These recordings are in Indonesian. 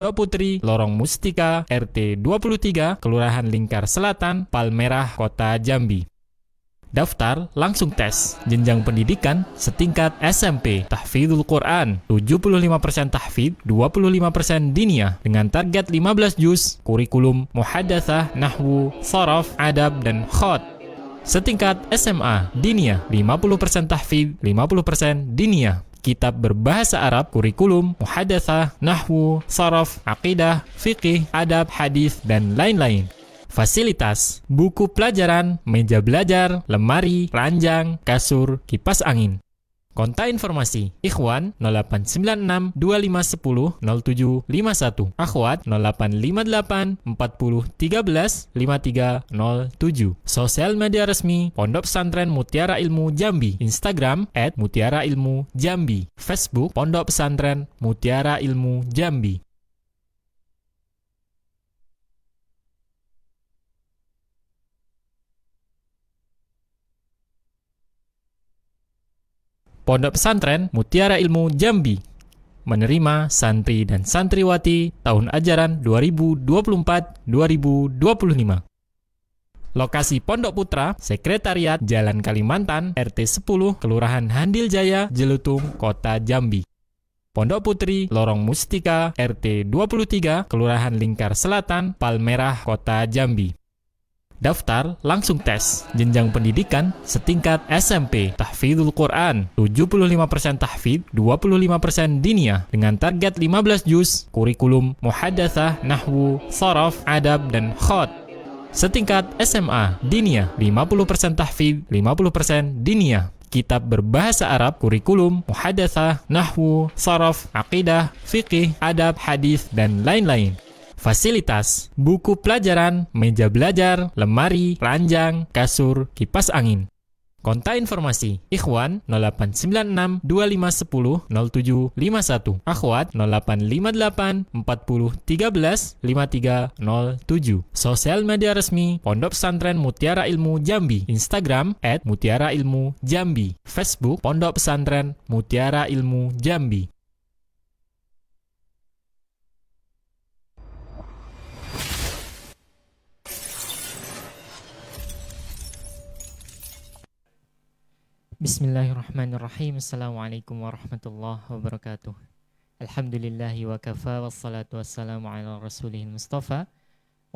Putri, Lorong Mustika, RT 23, Kelurahan Lingkar Selatan, Palmerah, Kota Jambi. Daftar langsung tes. Jenjang pendidikan setingkat SMP, tahfidzul Quran, 75% tahfidz, 25% diniyah dengan target 15 juz, kurikulum muhadatsah, nahwu, sharaf, adab dan khot. Setingkat SMA, diniyah, 50% tahfidz, 50% diniyah. Kitab berbahasa Arab, kurikulum, muhadatsah, nahwu, sharaf, aqidah, fiqih, adab, hadis, dan lain-lain. Fasilitas, buku pelajaran, meja belajar, lemari, ranjang, kasur, kipas angin. Kontak informasi, Ikhwan 0896 2510 0751, Akhwat 0858 40 13 5307. Sosial media resmi Pondok Pesantren Mutiara Ilmu Jambi, Instagram @mutiarailmujambi, Facebook Pondok Pesantren Mutiara Ilmu Jambi. Pondok Pesantren Mutiara Ilmu Jambi menerima santri dan santriwati tahun ajaran 2024-2025. Lokasi Pondok Putra, Sekretariat Jalan Kalimantan, RT 10, Kelurahan Handil Jaya, Jelutung, Kota Jambi. Pondok Putri, Lorong Mustika, RT 23, Kelurahan Lingkar Selatan, Palmerah, Kota Jambi. Daftar langsung tes. Jenjang pendidikan setingkat SMP, tahfidzul Quran, 75% tahfidz, 25% diniyah dengan target 15 juz, kurikulum muhadatsah, nahwu, sharaf, adab dan khot. Setingkat SMA, diniyah, 50% tahfidz, 50% diniyah. Kitab berbahasa Arab, kurikulum muhadatsah, nahwu, sharaf, aqidah, fiqih, adab, hadis dan lain-lain. Fasilitas, buku pelajaran, meja belajar, lemari, ranjang, kasur, kipas angin. Kontak informasi, Ikhwan 0896 2510 0751, Akhwat 0858 40 13 5307. Sosial media resmi Pondok Pesantren Mutiara Ilmu Jambi, Instagram @mutiarailmujambi, Facebook Pondok Pesantren Mutiara Ilmu Jambi. Bismillahirrahmanirrahim. Assalamualaikum warahmatullahi wabarakatuh. Alhamdulillahi wa kafa, wassalatu wassalamu ala rasulihil mustafa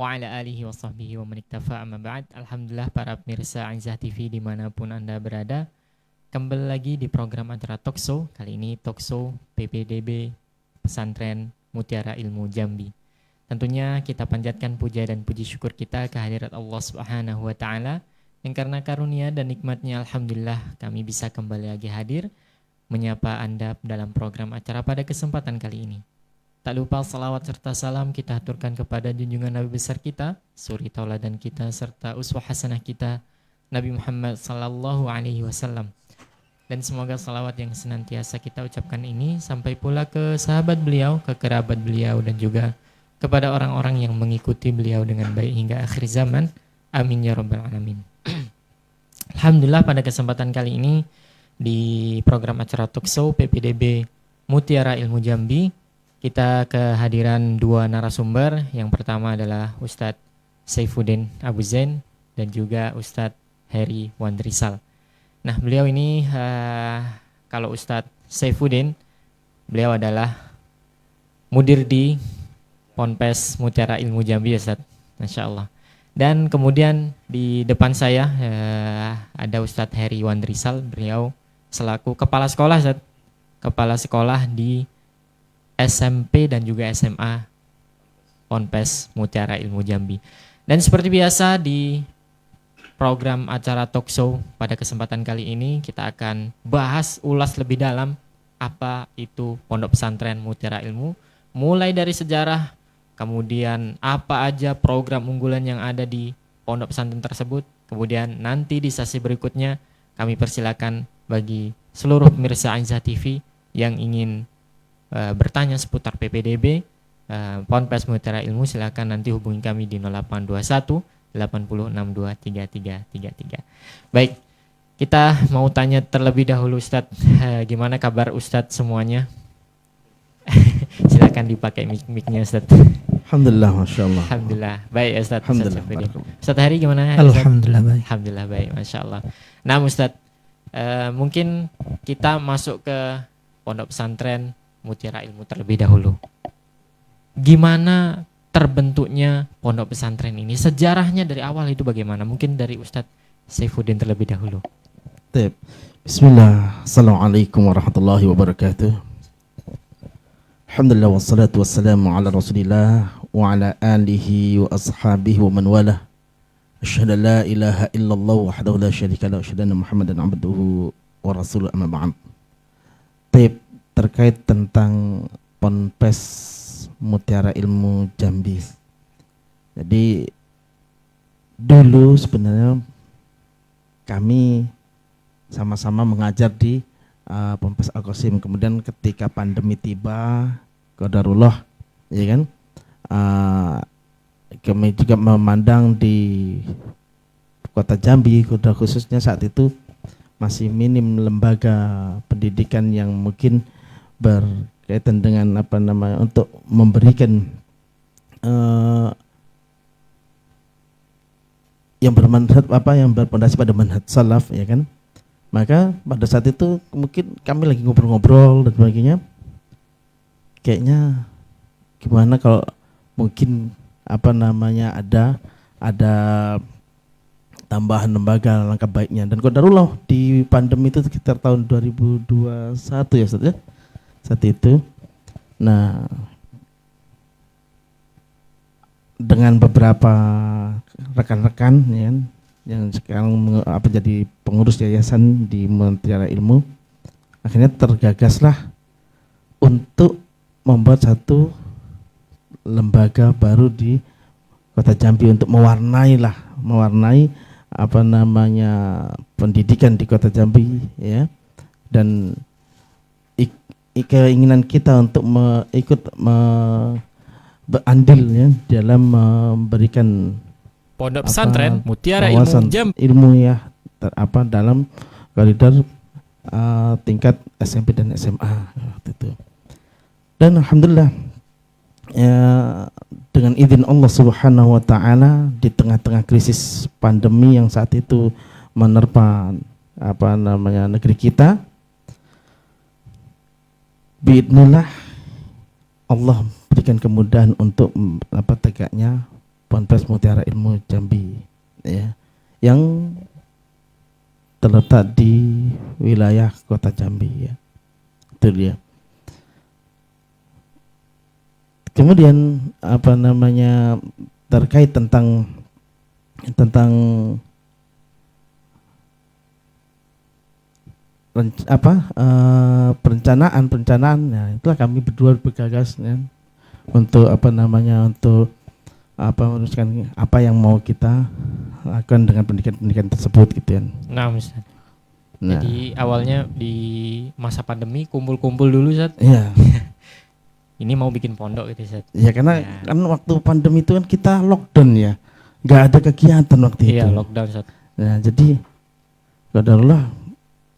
wa ala alihi wa sahbihi wa maniktafa, amma ba'd. Alhamdulillah para pemirsa Aizah TV dimanapun Anda berada, kembali lagi di program acara Talkshow. Kali ini Talkshow PPDB Pesantren Mutiara Ilmu Jambi. Tentunya kita panjatkan puja dan puji syukur kita kehadirat Allah Subhanahu wa Ta'ala, yang karena karunia dan nikmatnya alhamdulillah kami bisa kembali lagi hadir menyapa Anda dalam program acara pada kesempatan kali ini. Tak lupa salawat serta salam kita aturkan kepada junjungan Nabi besar kita, suri tauladan kita serta uswah hasanah kita, Nabi Muhammad sallallahu alaihi wasallam. Dan semoga salawat yang senantiasa kita ucapkan ini sampai pula ke sahabat beliau, ke kerabat beliau dan juga kepada orang-orang yang mengikuti beliau dengan baik hingga akhir zaman. Amin ya rabbal alamin. Alhamdulillah pada kesempatan kali ini di program acara Talkshow PPDB Mutiara Ilmu Jambi kita kehadiran dua narasumber. Yang pertama adalah Ustadz Saifuddin Abu Zain dan juga Ustadz Heri Wandrisal. Nah beliau ini kalau Ustadz Saifuddin, beliau adalah mudir di Ponpes Mutiara Ilmu Jambi ya Ustadz, Masya Allah. Dan kemudian di depan saya ada Ustadz Heri Wandrisal, beliau selaku kepala sekolah Ustadz, kepala sekolah di SMP dan juga SMA Ponpes Mutiara Ilmu Jambi. Dan seperti biasa di program acara Talkshow pada kesempatan kali ini kita akan bahas ulas lebih dalam apa itu Pondok Pesantren Mutiara Ilmu, mulai dari sejarah, kemudian apa aja program unggulan yang ada di pondok pesantren tersebut. Kemudian nanti di sesi berikutnya kami persilakan bagi seluruh pemirsa Aizah TV yang ingin bertanya seputar PPDB Ponpes Mutiara Ilmu, silakan nanti hubungi kami di 0821 80623333. Baik, kita mau tanya terlebih dahulu Ustadz, gimana kabar Ustadz semuanya? Silakan silakan dipakai mic-nya Ustaz. Alhamdulillah, masya Allah. Alhamdulillah. Baik ya Ustaz. Alhamdulillah. Ustaz Syafruddin. Ustaz Hari gimana? Ustaz? Alhamdulillah baik. Alhamdulillah baik, masya Allah. Nah Ustaz, mungkin kita masuk ke pondok pesantren Mutiara Ilmu terlebih dahulu. Gimana terbentuknya pondok pesantren ini? Sejarahnya dari awal itu bagaimana? Mungkin dari Ustaz Syafruddin terlebih dahulu. Baik. Bismillah. Assalamualaikum warahmatullahi wabarakatuh. Alhamdulillah wassalatu wassalamu ala Rasulillah wa ala alihi wa ashabihi wa man walah. Asyhadu an la ilaha illallah wahdahu la syarika lahu wa asyhadu anna Muhammadan abduhu wa rasuluhu amma ba'd. Baik, terkait tentang Ponpes Mutiara Ilmu Jambi. Jadi dulu sebenarnya kami sama-sama mengajar di Ponpes Al-Qasim. Kemudian ketika pandemi tiba, qadarullah, ya kan, kami juga memandang di kota Jambi, kota khususnya saat itu masih minim lembaga pendidikan yang mungkin berkaitan dengan apa namanya untuk memberikan yang bermanhaj yang berpondasi pada manhaj salaf, ya kan. Maka pada saat itu mungkin kami lagi ngobrol-ngobrol dan sebagainya. Kayaknya gimana kalau mungkin apa namanya ada tambahan lembaga, langkah baiknya. Dan qadarullah di pandemi itu sekitar tahun 2021 ya Ustaz ya. Saat itu. Nah, dengan beberapa rekan-rekan ya kan, yang sekarang jadi pengurus yayasan di Mutiara Ilmu, akhirnya tergagaslah untuk membuat satu lembaga baru di Kota Jambi untuk mewarnai apa namanya pendidikan di Kota Jambi, ya. Dan keinginan kita untuk berandil ya dalam memberikan Pondok pesantren Mutiara Ilmu wawasan Jambi. ilmu ya dalam koridor tingkat SMP dan SMA waktu itu. Dan alhamdulillah ya, dengan izin Allah Subhanahu wa taala di tengah-tengah krisis pandemi yang saat itu menerpa apa namanya negeri kita, biidznillah Allah berikan kemudahan untuk tegaknya Ponpes Mutiara Ilmu Jambi, ya, yang terletak di wilayah Kota Jambi, ya. Itu dia. Kemudian apa namanya terkait tentang perencanaan, ya, itulah kami berdua bergagas ya, untuk meneruskan apa yang mau kita lakukan dengan pendidikan tersebut gitu kan. Nah, Ustaz. Jadi awalnya di masa pandemi kumpul-kumpul dulu Ustaz. Iya. Ini mau bikin pondok gitu Ustaz. Ya karena kan waktu pandemi itu kan kita lockdown ya. Enggak ada kegiatan waktu itu. Iya, lockdown Ustaz. Nah, jadi qadarullah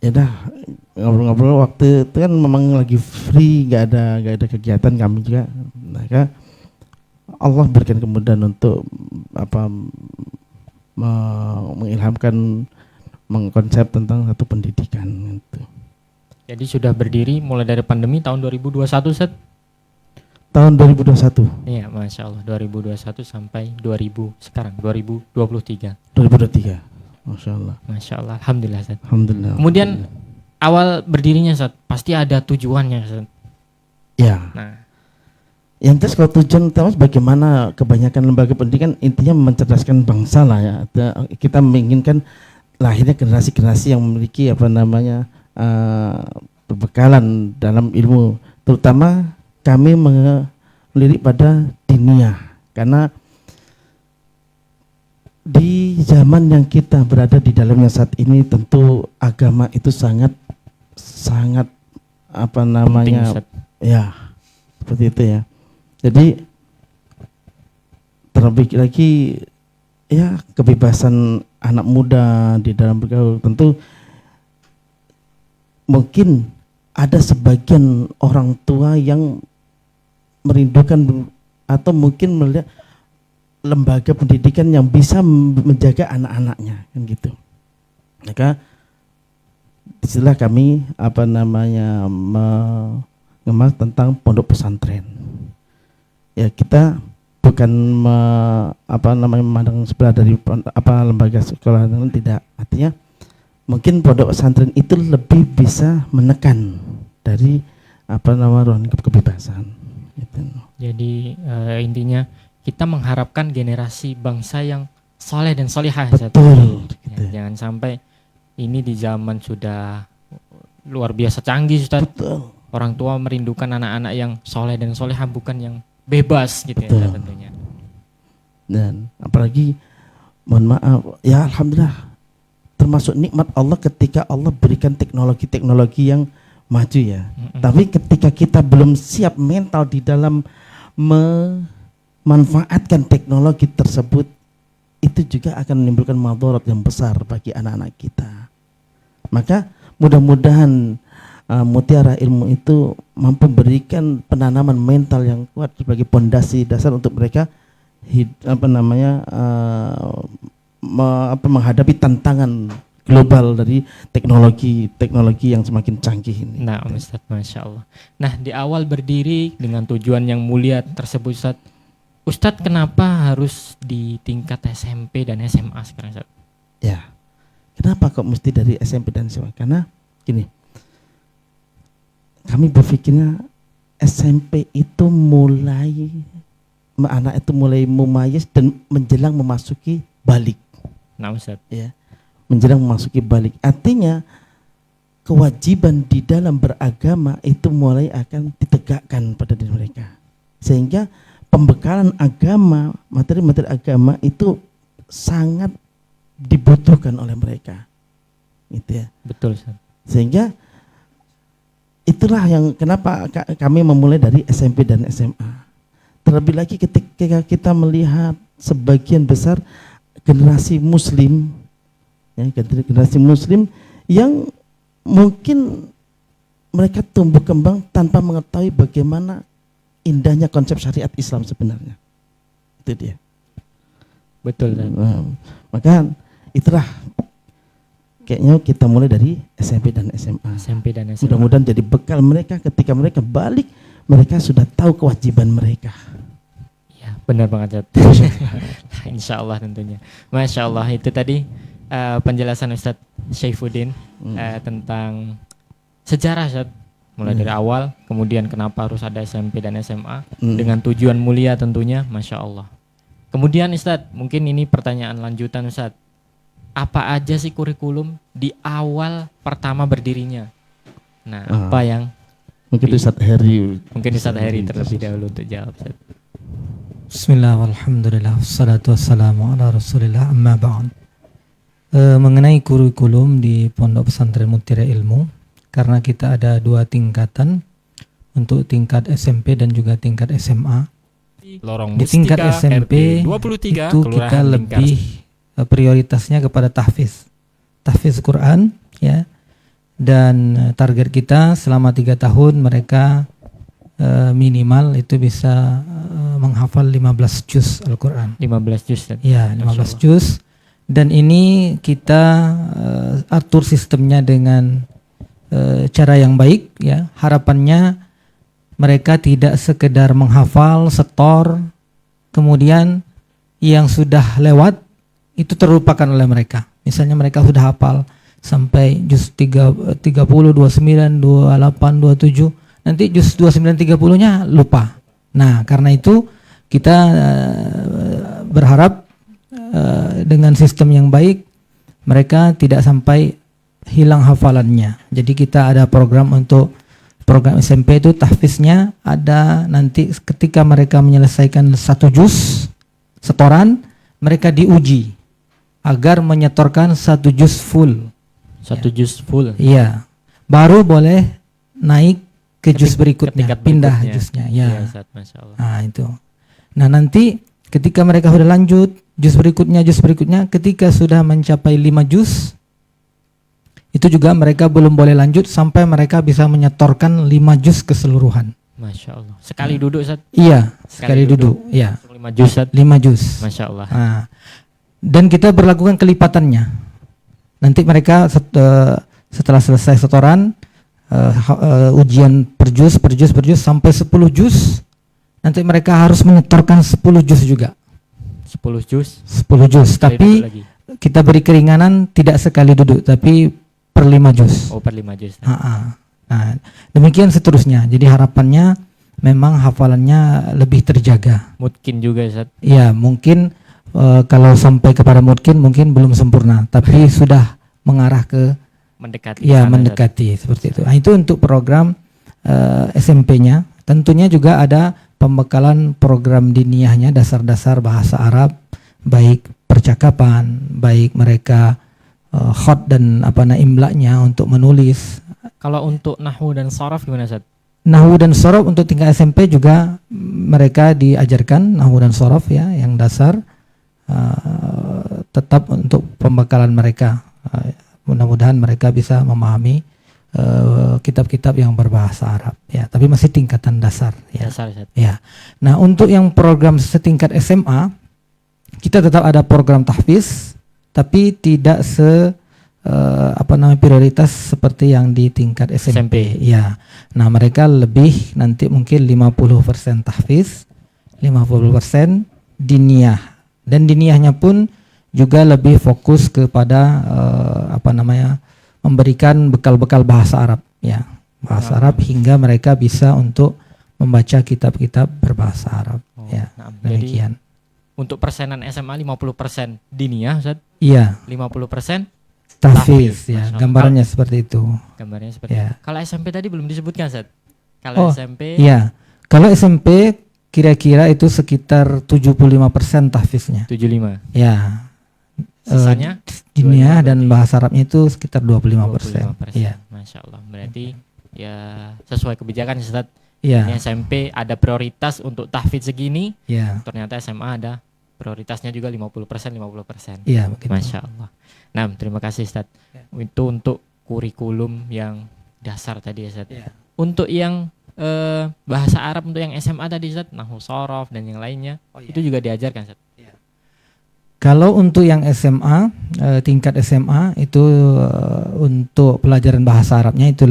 ya dah ngobrol-ngobrol waktu itu kan memang lagi free, enggak ada kegiatan kami juga. Maka Allah berikan kemudahan untuk mengilhamkan mengkonsep tentang satu pendidikan gitu. Jadi sudah berdiri mulai dari pandemi tahun 2021 Ustaz. Tahun 2021. Iya, Masya Allah, 2021 sampai 2000 sekarang 2023. 2023. Masya Allah. Masya Allah, alhamdulillah Ustaz. Alhamdulillah. Kemudian awal berdirinya Ustaz, pasti ada tujuannya Ustaz. Ya. Nah, yang terus kalau tujuan utama bagaimana kebanyakan lembaga pendidikan intinya mencerdaskan bangsa lah ya. Kita menginginkan lahirnya generasi-generasi yang memiliki perbekalan dalam ilmu, terutama kami melirik pada diniyah, karena di zaman yang kita berada di dalamnya saat ini tentu agama itu sangat penting, Ustaz. ya seperti itu ya. Jadi terlebih lagi ya kebebasan anak muda di dalam bergaul, tentu mungkin ada sebagian orang tua yang merindukan atau mungkin melihat lembaga pendidikan yang bisa menjaga anak-anaknya, kan gitu. Maka disitulah kami mengemas tentang pondok pesantren. Ya, kita bukan memandang sebelah dari lembaga sekolah, tidak. Artinya mungkin pondok pesantren itu lebih bisa menekan dari ruang kebebasan. Gitu. Jadi intinya kita mengharapkan generasi bangsa yang soleh dan solihah. Betul. Ya, jangan sampai ini di zaman sudah luar biasa canggih, Ustaz. Betul. Orang tua merindukan anak-anak yang soleh dan solihah, bukan yang bebas gitu. Betul. Ya, tentunya. Dan apalagi mohon maaf, ya alhamdulillah termasuk nikmat Allah ketika Allah berikan teknologi-teknologi yang maju ya. Tapi ketika kita belum siap mental di dalam memanfaatkan teknologi tersebut, itu juga akan menimbulkan madarat yang besar bagi anak-anak kita. Maka mudah-mudahan Mutiara Ilmu itu mampu berikan penanaman mental yang kuat sebagai pondasi dasar untuk mereka menghadapi tantangan global dari teknologi yang semakin canggih ini. Nah, Ustaz, Masya Allah. Nah, di awal berdiri dengan tujuan yang mulia tersebut, Ustaz, kenapa harus di tingkat SMP dan SMA sekarang, Ustaz? Ya, kenapa kok mesti dari SMP dan SMA? Karena gini, kami berpikirnya SMP itu anak itu mulai mumayyiz dan menjelang memasuki balik. Nah, Ustaz. Ya, menjelang memasuki balik. Artinya kewajiban di dalam beragama itu mulai akan ditegakkan pada diri mereka. Sehingga pembekalan agama, materi-materi agama itu sangat dibutuhkan oleh mereka. Gitu ya. Betul, Ustaz. Sehingga itulah yang kenapa kami memulai dari SMP dan SMA. Terlebih lagi ketika kita melihat sebagian besar generasi muslim, ya, generasi muslim yang mungkin mereka tumbuh kembang tanpa mengetahui bagaimana indahnya konsep syariat Islam sebenarnya. Itu dia. Betul. Nah, maka itulah kayaknya kita mulai dari SMP dan SMA. SMP dan SMA. Mudah-mudahan jadi bekal mereka ketika mereka balik, mereka sudah tahu kewajiban mereka. Ya, benar banget, Ustaz. Insya Allah tentunya. Masya Allah, itu tadi penjelasan Ustaz Syaifuddin tentang sejarah, Ustaz. Mulai dari awal, kemudian kenapa harus ada SMP dan SMA dengan tujuan mulia tentunya, Masya Allah. Kemudian Ustaz, mungkin ini pertanyaan lanjutan, Ustaz. Apa aja sih kurikulum di awal pertama berdirinya? Nah, apa yang mungkin Ustaz Heri terlebih dahulu untuk jawab, Ustaz. Bismillah, walhamdulillah, wassalatu wassalamu ala rasulillah, amma ba'd. Mengenai kurikulum di Pondok Pesantren Mutiara Ilmu, karena kita ada 2 tingkatan untuk tingkat SMP dan juga tingkat SMA. Lorong Di tingkat Mustika, SMP RT 23, itu kita Kelurahan lebih Lingkar. prioritasnya kepada tahfiz Quran, ya. Dan target kita selama 3 tahun mereka minimal itu bisa menghafal 15 juz Al-Quran. 15 juz. Ya, 15 juz. Dan ini kita atur sistemnya dengan cara yang baik, ya. Harapannya mereka tidak sekedar menghafal, setor, kemudian yang sudah lewat itu terlupakan oleh mereka. Misalnya mereka sudah hafal sampai juz 30, 29, 28, 27, nanti juz 29, 30-nya lupa. Nah, karena itu kita berharap dengan sistem yang baik mereka tidak sampai hilang hafalannya. Jadi kita ada program untuk program SMP itu tahfiznya ada, nanti ketika mereka menyelesaikan 1 juz setoran, mereka diuji agar menyetorkan 1 juz full. 1 juz full. Iya. Baru boleh naik ke juz berikutnya, pindah juznya. Ya. Iya, Ustaz, Masya Allah. Nah, itu. Nah, nanti ketika mereka sudah lanjut juz berikutnya, ketika sudah mencapai 5 juz, itu juga mereka belum boleh lanjut sampai mereka bisa menyetorkan 5 juz keseluruhan. Masya Allah. Sekali duduk Ustaz. Iya, sekali duduk. Ya, 5 juz Ustaz. 5 juz. Masya Allah. Nah, dan kita berlakukan kelipatannya. Nanti mereka setelah selesai setoran ujian per juz sampai 10 juz, nanti mereka harus menyetorkan 10 juz juga. 10 juz. 10 juz, Sekali tapi duduk lagi. kita beri keringanan tidak sekali duduk, tapi per 5 juz. Oh, per 5 juz. Nah, demikian seterusnya. Jadi harapannya memang hafalannya lebih terjaga. Mungkin juga Ustaz. Ya, mungkin kalau sampai kepada mungkin belum sempurna, tapi sudah mengarah ke Mendekati. ya sana, mendekati seperti itu. Nah, itu untuk program SMP-nya. Tentunya juga ada pembekalan program diniyahnya, dasar-dasar bahasa Arab, baik percakapan, baik mereka khot dan imlanya untuk menulis. Kalau untuk nahwu dan sharaf gimana Ustaz? Nahwu dan sorof untuk tingkat SMP juga mereka diajarkan nahwu dan sorof ya, yang dasar tetap untuk pembekalan mereka. Mudah-mudahan mereka bisa memahami kitab-kitab yang berbahasa Arab ya, tapi masih tingkatan dasar ya. Dasar Ustaz. Ya. Nah, untuk yang program setingkat SMA kita tetap ada program tahfiz, tapi tidak prioritas seperti yang di tingkat SMP. Ya. Nah, mereka lebih nanti mungkin 50% tahfiz, 50% diniyah. Dan diniyahnya pun juga lebih fokus kepada memberikan bekal-bekal bahasa Arab ya. Bahasa Arab hingga mereka bisa untuk membaca kitab-kitab berbahasa Arab ya. Demikian. Jadi untuk persenan SMA 50% diniyah Ustaz. Iya. 50% tahfiz ya, Masya Allah. gambarannya seperti itu. Gambarnya seperti Ya. itu. Kalau SMP tadi belum disebutkan Ustaz. Kalau SMP Iya. Kalau SMP kira-kira itu sekitar 75% tahfiznya. 75. Ya. Sisanya Diniyah 25 dan berarti. bahasa Arabnya itu sekitar 25%. 25%. Iya. Masya Allah. Berarti ya sesuai kebijakan Ustaz. Iya. Ini SMP ada prioritas untuk tahfidz segini, Iya. ternyata SMA ada prioritasnya juga 50%. Iya, begitu. Masya Allah. Nah, terima kasih Ustaz. Itu untuk kurikulum yang dasar tadi ya Ustaz. Iya. Untuk yang bahasa Arab untuk yang SMA tadi Ustaz, nahwu shorof dan yang lainnya, itu juga diajarkan Ustaz. Kalau untuk yang SMA, tingkat SMA itu untuk pelajaran bahasa Arabnya itu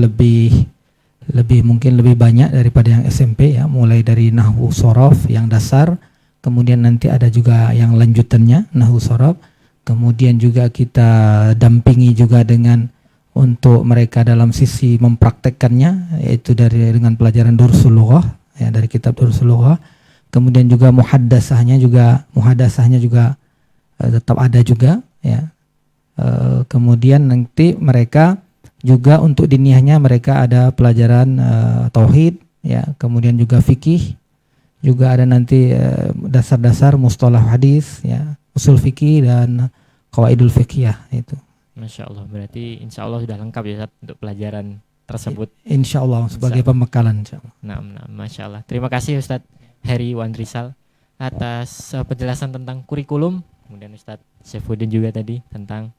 mungkin lebih banyak daripada yang SMP ya, mulai dari nahwu shorof yang dasar, kemudian nanti ada juga yang lanjutannya nahwu shorof, kemudian juga kita dampingi juga dengan untuk mereka dalam sisi mempraktekkannya, yaitu dengan pelajaran Dursul Lughah ya, dari kitab Dursul Lughah, kemudian juga muhadasahnya juga tetap ada juga ya. Kemudian nanti mereka juga untuk diniyahnya mereka ada pelajaran tauhid ya, kemudian juga fikih, juga ada nanti dasar-dasar mustalah hadis ya, usul fikih dan qawaidul fiqhiyah itu. Masya Allah, berarti insya Allah sudah lengkap ya Ustaz untuk pelajaran tersebut. Insya Allah sebagai pembekalan. Nah, Masya Allah. Terima kasih Ustadz Heri Wandrisal atas penjelasan tentang kurikulum. Kemudian Ustadz Syaifuddin juga tadi tentang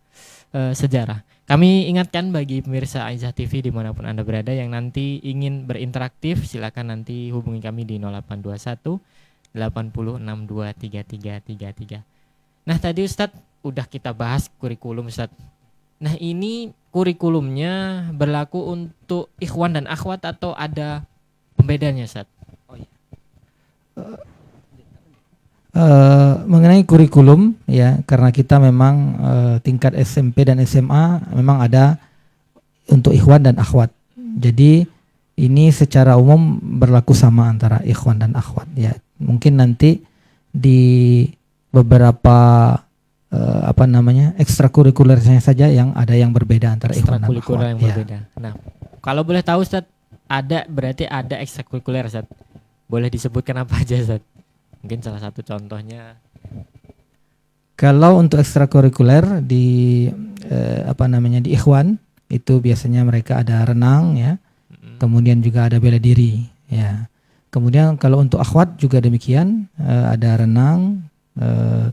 sejarah. Kami ingatkan bagi pemirsa Aizah TV dimanapun Anda berada yang nanti ingin berinteraktif, silakan nanti hubungi kami di 0821 80623333. Nah, tadi Ustadz udah kita bahas kurikulum Ustadz. Nah, ini kurikulumnya berlaku untuk ikhwan dan akhwat atau ada pembedanya Ustadz? Mengenai kurikulum ya, karena kita memang tingkat SMP dan SMA memang ada untuk ikhwan dan akhwat. Jadi ini secara umum berlaku sama antara ikhwan dan akhwat ya. Mungkin nanti di beberapa ekstrakurikulernya saja yang ada yang berbeda antara ikhwan dan akhwat. Yang berbeda. Nah, kalau boleh tahu Ustaz, berarti ada ekstrakurikuler Ustaz. Boleh disebutkan apa aja Ustaz? Mungkin salah satu contohnya. Kalau untuk ekstrakurikuler di di ikhwan itu biasanya mereka ada renang ya. Kemudian juga ada bela diri ya. Kemudian kalau untuk akhwat juga demikian, ada renang,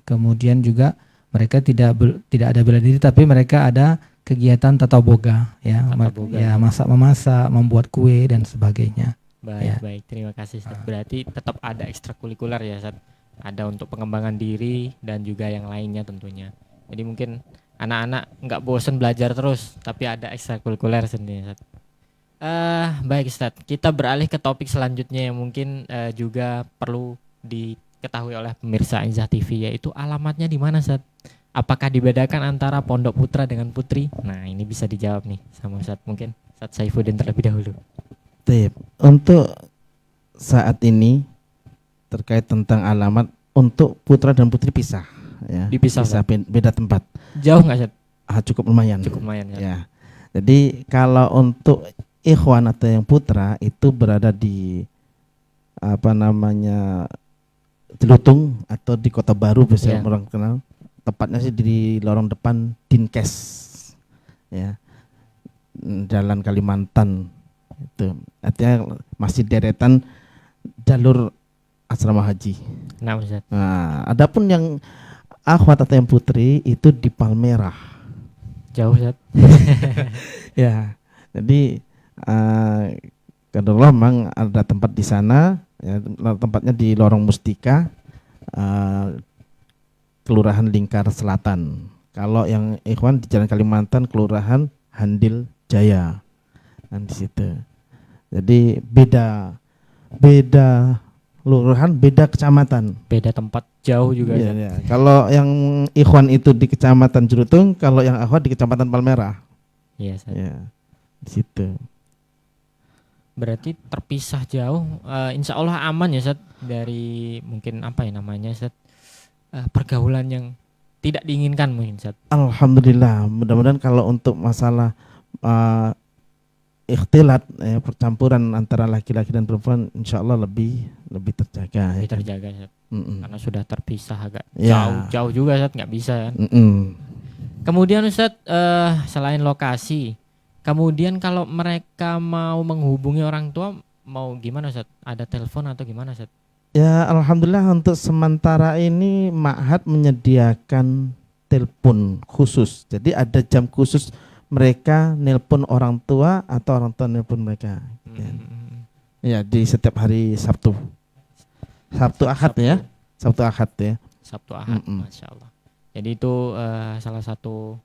kemudian juga mereka tidak ada bela diri tapi mereka ada kegiatan tata boga ya. Tata boga. Ya, masak-memasak, membuat kue dan sebagainya. Baik, Ya. baik. Terima kasih Ustaz. Berarti tetap ada ekstrakurikuler ya Ustaz. Ada untuk pengembangan diri dan juga yang lainnya tentunya. Jadi mungkin anak-anak nggak bosan belajar terus, tapi ada ekstrakurikuler sendiri Ustaz. Baik Ustaz, kita beralih ke topik selanjutnya yang mungkin juga perlu diketahui oleh pemirsa Izzah TV, yaitu alamatnya di mana Ustaz? Apakah dibedakan antara Pondok Putra dengan Putri? Nah, ini bisa dijawab nih sama Ustaz, mungkin Ustaz Saifuddin terlebih dahulu. Tip. Untuk saat ini terkait tentang alamat, untuk putra dan putri pisah ya. Dipisah, Bisa beda tempat. Jauh nggak Ustaz? Cukup lumayan. Cukup lumayan Ustaz. Ya. Jadi kalau untuk ikhwan atau yang putra itu berada di Jelutung atau di Kota Baru biasanya Iya. orang kenal. Tepatnya sih di lorong depan Dinkes. Ya. Jalan Kalimantan itu. Artinya masih deretan jalur asrama haji. Nah Ustaz. Nah, adapun yang akhwat atau yang putri itu di Palmerah. Jauh Ustaz. Ya. Jadi Qadarullah memang ada tempat di sana, ya, tempatnya di Lorong Mustika, Kelurahan Lingkar Selatan. Kalau yang ikhwan di Jalan Kalimantan, Kelurahan Handil Jaya. Di situ. Jadi beda kelurahan, beda kecamatan. Beda tempat, jauh juga Iya, Ustaz. iya. Kalau yang ikhwan itu di Kecamatan Jerutung, kalau yang akhwat di Kecamatan Palmerah. Iya Ustaz. Ya. Di situ. Berarti terpisah jauh, insya Allah aman ya Ustaz, dari mungkin apa ya namanya Ustaz, pergaulan yang tidak diinginkan mungkin Ustaz. Alhamdulillah, mudah-mudahan kalau untuk masalah ikhtilat, percampuran antara laki-laki dan perempuan, insya Allah lebih terjaga. Lebih ya kan? terjaga Ustaz. Mm-mm. Karena sudah terpisah agak Ya. jauh juga Ustaz, nggak bisa kan. Mm-mm. Kemudian Ustaz, selain lokasi, kemudian kalau mereka mau menghubungi orang tua, mau gimana Ustaz? Ada telepon atau gimana Ustaz? Ya, alhamdulillah untuk sementara ini Ma'had menyediakan telepon khusus. Jadi ada jam khusus mereka nelpon orang tua atau orang tua nelpon mereka. Ya. Ya, di setiap hari Sabtu. Sabtu Ahad ya. Sabtu Ahad ya. Sabtu Ahad, Mm-mm. Masya Allah. Jadi itu salah satu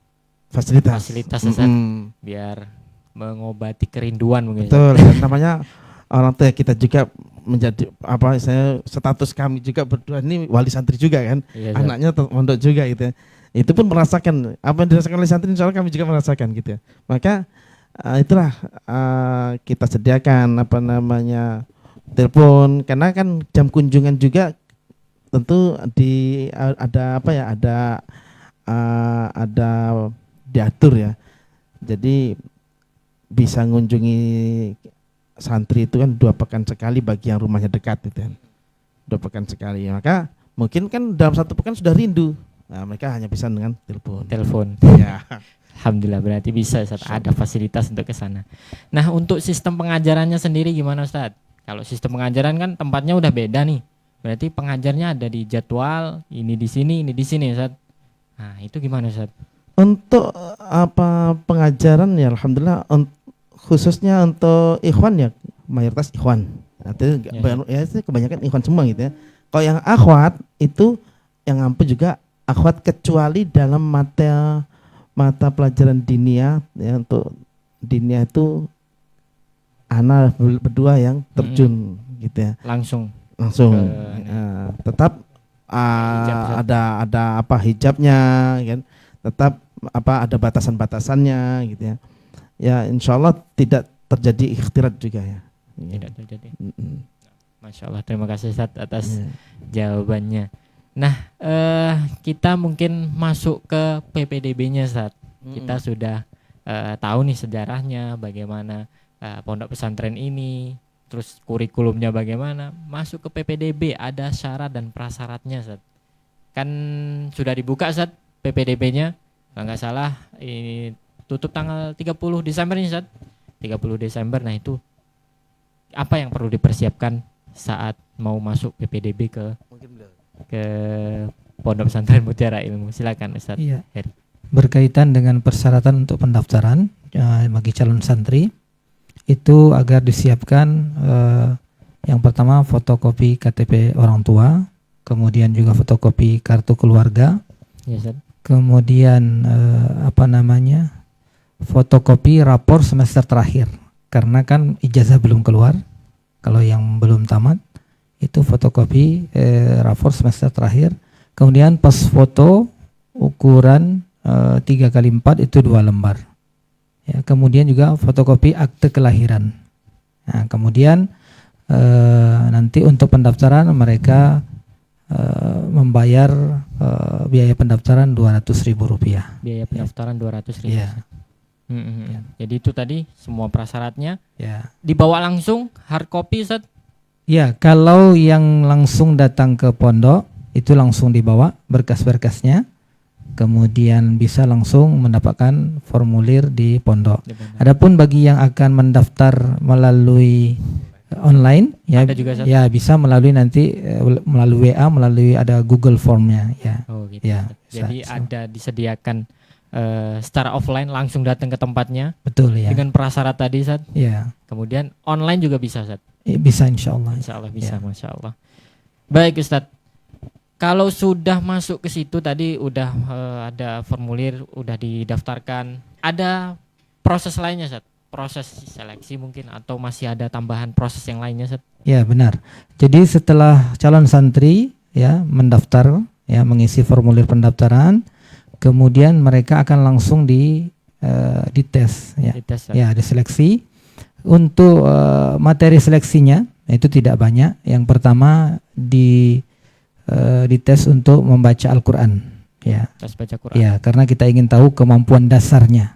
Fasilitas. fasilitas Ustaz, Mm-mm. biar mengobati kerinduan mungkin. Betul. Dan namanya orang tua kita juga menjadi saya status kami juga berdua ini wali santri juga kan. Iya, Ustaz. Anaknya mondok juga gitu ya. Itu pun merasakan apa yang dirasakan oleh santri, insya Allah kami juga merasakan gitu ya. Maka itulah kita sediakan telepon, karena kan jam kunjungan juga tentu ada diatur ya. Jadi bisa mengunjungi santri itu kan 2 pekan sekali bagi yang rumahnya dekat gitu kan. 2 pekan sekali. Maka mungkin kan dalam 1 pekan sudah rindu. Nah, mereka hanya bisa dengan telepon. Ya. Alhamdulillah, berarti bisa Ustaz, ada fasilitas untuk ke sana. Nah, untuk sistem pengajarannya sendiri gimana Ustaz? Kalau sistem pengajaran kan tempatnya udah beda nih. Berarti pengajarnya ada di jadwal, ini di sini Ustaz. Nah, itu gimana Ustaz? Untuk pengajaran ya alhamdulillah khususnya untuk ikhwan ya mayoritas ikhwan. Artinya itu kebanyakan ikhwan semua gitu ya. Kalau yang akhwat itu yang ngampu juga akhwat, kecuali dalam mata pelajaran diniyah ya. Untuk diniyah itu anak berdua yang terjun gitu ya. Langsung. Tetap ada hijabnya kan. Tetap ada batasan-batasannya gitu ya. Ya insyaallah tidak terjadi ikhtirat juga ya. Tidak terjadi. Masya Allah, terima kasih Ustaz atas jawabannya. Nah, kita mungkin masuk ke PPDB-nya Ustaz. Kita sudah tahu nih sejarahnya, bagaimana pondok pesantren ini, terus kurikulumnya bagaimana. Masuk ke PPDB, ada syarat dan prasyaratnya Ustaz. Kan sudah dibuka Ustaz PPDB-nya, kalau nggak salah ini tutup tanggal 30 Desember nih Ustaz. 30 Desember, nah itu apa yang perlu dipersiapkan saat mau masuk PPDB ke Pondok Pesantren Mutiara Ilmu? Silakan Ustaz. Iya. Berkaitan dengan persyaratan untuk pendaftaran bagi calon santri, itu agar disiapkan yang pertama fotokopi KTP orang tua, kemudian juga fotokopi kartu keluarga, Ya, Ustaz. kemudian fotokopi rapor semester terakhir, karena kan ijazah belum keluar. Kalau yang belum tamat itu fotokopi rapor semester terakhir, kemudian pas foto ukuran 3x4 itu 2 lembar ya, kemudian juga fotokopi akte kelahiran. Nah, kemudian nanti untuk pendaftaran mereka membayar biaya pendaftaran Rp200.000. Biaya pendaftaran 200.000. Ya. Ya. Jadi itu tadi semua prasyaratnya Ya. dibawa langsung hard copy, Ustaz. Ya, kalau yang langsung datang ke pondok itu langsung dibawa berkas-berkasnya, kemudian bisa langsung mendapatkan formulir di pondok. Adapun bagi yang akan mendaftar melalui online ya, Ada juga, Ustaz? ya bisa melalui nanti melalui WA, melalui ada Google Formnya ya. Oh gitu. Ya, Ustaz. Jadi bisa. ada disediakan secara offline langsung datang ke tempatnya Betul ya. dengan prasyarat tadi, Ustaz. Ya, Kemudian online juga bisa, Ustaz. bisa insyaallah. Insya Allah bisa, Ya. Masya Allah. Baik, Ustadz. Kalau sudah masuk ke situ tadi udah ada formulir, udah didaftarkan. Ada proses lainnya, Ustadz? Proses seleksi mungkin atau masih ada tambahan proses yang lainnya, Ustadz? Ya, benar. Jadi setelah calon santri ya mendaftar ya, mengisi formulir pendaftaran, kemudian mereka akan langsung dites ya. Dites, Ustadz. Ya, diseleksi. Untuk materi seleksinya itu tidak banyak. Yang pertama dites untuk membaca Al-Qur'an ya. Tes baca Quran. Ya, karena kita ingin tahu kemampuan dasarnya.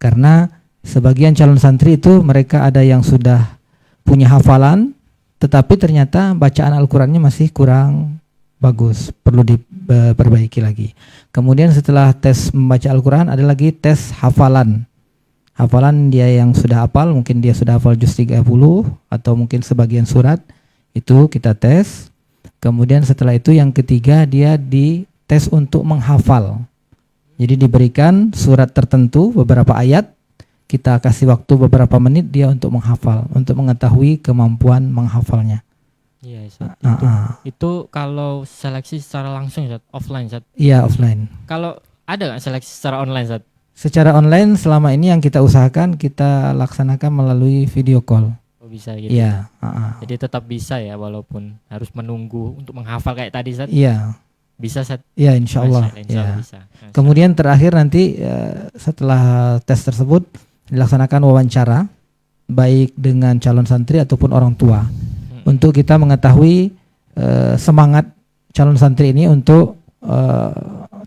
Karena sebagian calon santri itu mereka ada yang sudah punya hafalan, tetapi ternyata bacaan Al-Qur'annya masih kurang bagus, perlu diperbaiki lagi. Kemudian setelah tes membaca Al-Qur'an ada lagi tes hafalan. Hafalan dia yang sudah hafal, mungkin dia sudah hafal juz 30 atau mungkin sebagian surat, itu kita tes. Kemudian setelah itu yang ketiga dia dites untuk menghafal. Jadi diberikan surat tertentu beberapa ayat, kita kasih waktu beberapa menit dia untuk menghafal, untuk mengetahui kemampuan menghafalnya. Iya, Ustadz. Itu kalau seleksi secara langsung, Ustadz, offline, Ustadz. Iya, offline. Kalau ada nggak seleksi secara online, Ustadz? Secara online selama ini yang kita usahakan kita laksanakan melalui video call. Oh, bisa gitu. Iya. Jadi tetap bisa ya, walaupun harus menunggu untuk menghafal kayak tadi, Ustadz. Iya. Bisa, Ustadz. Iya, insya Allah. Insya Allah Ya. bisa. Masya Kemudian terakhir nanti setelah tes tersebut dilaksanakan wawancara baik dengan calon santri ataupun orang tua untuk kita mengetahui semangat calon santri ini untuk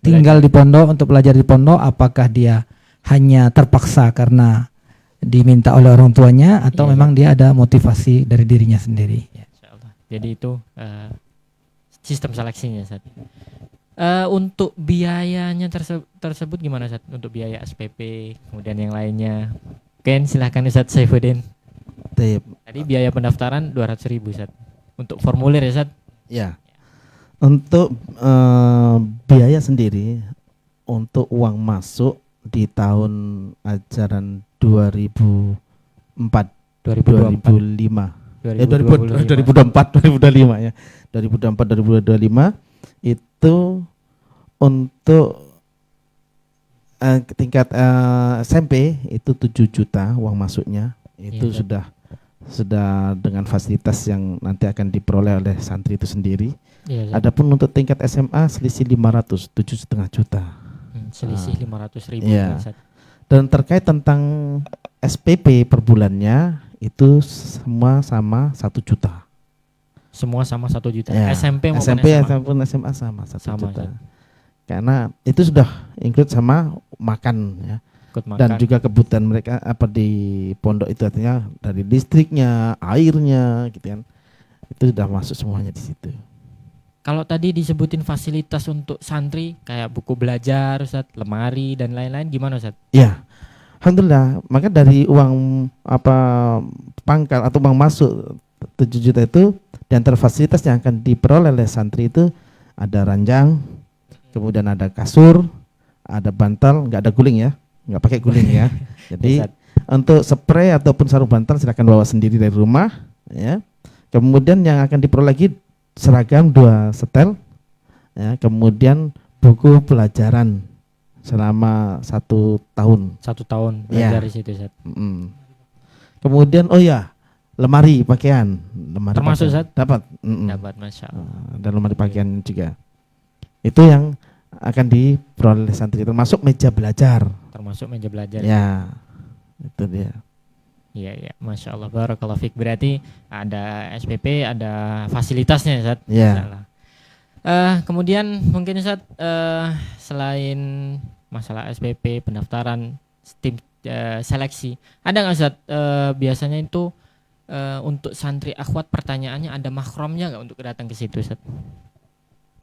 tinggal di pondok, untuk belajar di pondok, apakah dia hanya terpaksa karena diminta oleh orang tuanya atau Iya. memang dia ada motivasi dari dirinya sendiri. Insya Allah. Jadi itu sistem seleksinya, Ustadz. Untuk biayanya tersebut gimana, Ustadz? Untuk biaya SPP, kemudian yang lainnya. Oke, silahkan Ustadz Saifuddin. Tadi biaya pendaftaran 200.000, Ustadz. Untuk formulir ya, Ustadz? Ya. Untuk biaya sendiri untuk uang masuk di tahun ajaran 2004 2005 2024 ya. 2024 2025 itu untuk tingkat SMP itu 7 juta uang masuknya. Itu Iya, sudah dengan fasilitas yang nanti akan diperoleh oleh santri itu sendiri. Iya, Ustadz. Adapun untuk tingkat SMA selisih 500, 7,5 juta. Selisih 500.000, Iya. Ustadz. Dan terkait tentang SPP per bulannya itu semua sama 1 juta. Semua sama 1 juta. Ya, SMP maupun SMP SMA. ataupun SMA sama 1 Sama, juta. Ustadz. Karena itu sudah include sama makan ya. Ikut makan. Dan juga kebutuhan mereka apa di pondok itu artinya dari listriknya, airnya gitu kan. Itu sudah masuk semuanya di situ. Kalau tadi disebutin fasilitas untuk santri kayak buku belajar, Ustadz, lemari dan lain-lain, gimana, Ustadz? Ya. Alhamdulillah, maka dari uang pangkal atau uang masuk 7 juta itu di antara fasilitas yang akan diperoleh oleh santri itu ada ranjang, kemudian ada kasur, ada bantal, nggak ada guling ya, nggak pakai guling ya. Jadi Untuk spray ataupun sarung bantal silakan bawa sendiri dari rumah, ya. Kemudian yang akan diperoleh lagi seragam 2 setel, ya. Kemudian buku pelajaran selama 1 tahun. 1 tahun Ya. belajar di situ Ustaz. Kemudian lemari pakaian, Termasuk, pakaian. Ustaz? Dapat. Dapat, Masya Allah. Dan lemari pakaian juga. Itu yang akan diperoleh santri, termasuk meja belajar. Termasuk meja belajar. Ya, itu dia. Iya, Masya Allah, barakallahu fiik. Berarti ada SPP, ada fasilitasnya Ustaz. Ya. Insyaallah. Kemudian mungkin Ustaz, selain masalah SPP, pendaftaran, tim seleksi, ada nggak Ustaz biasanya itu untuk santri akhwat pertanyaannya ada mahromnya nggak untuk datang ke situ Ustaz?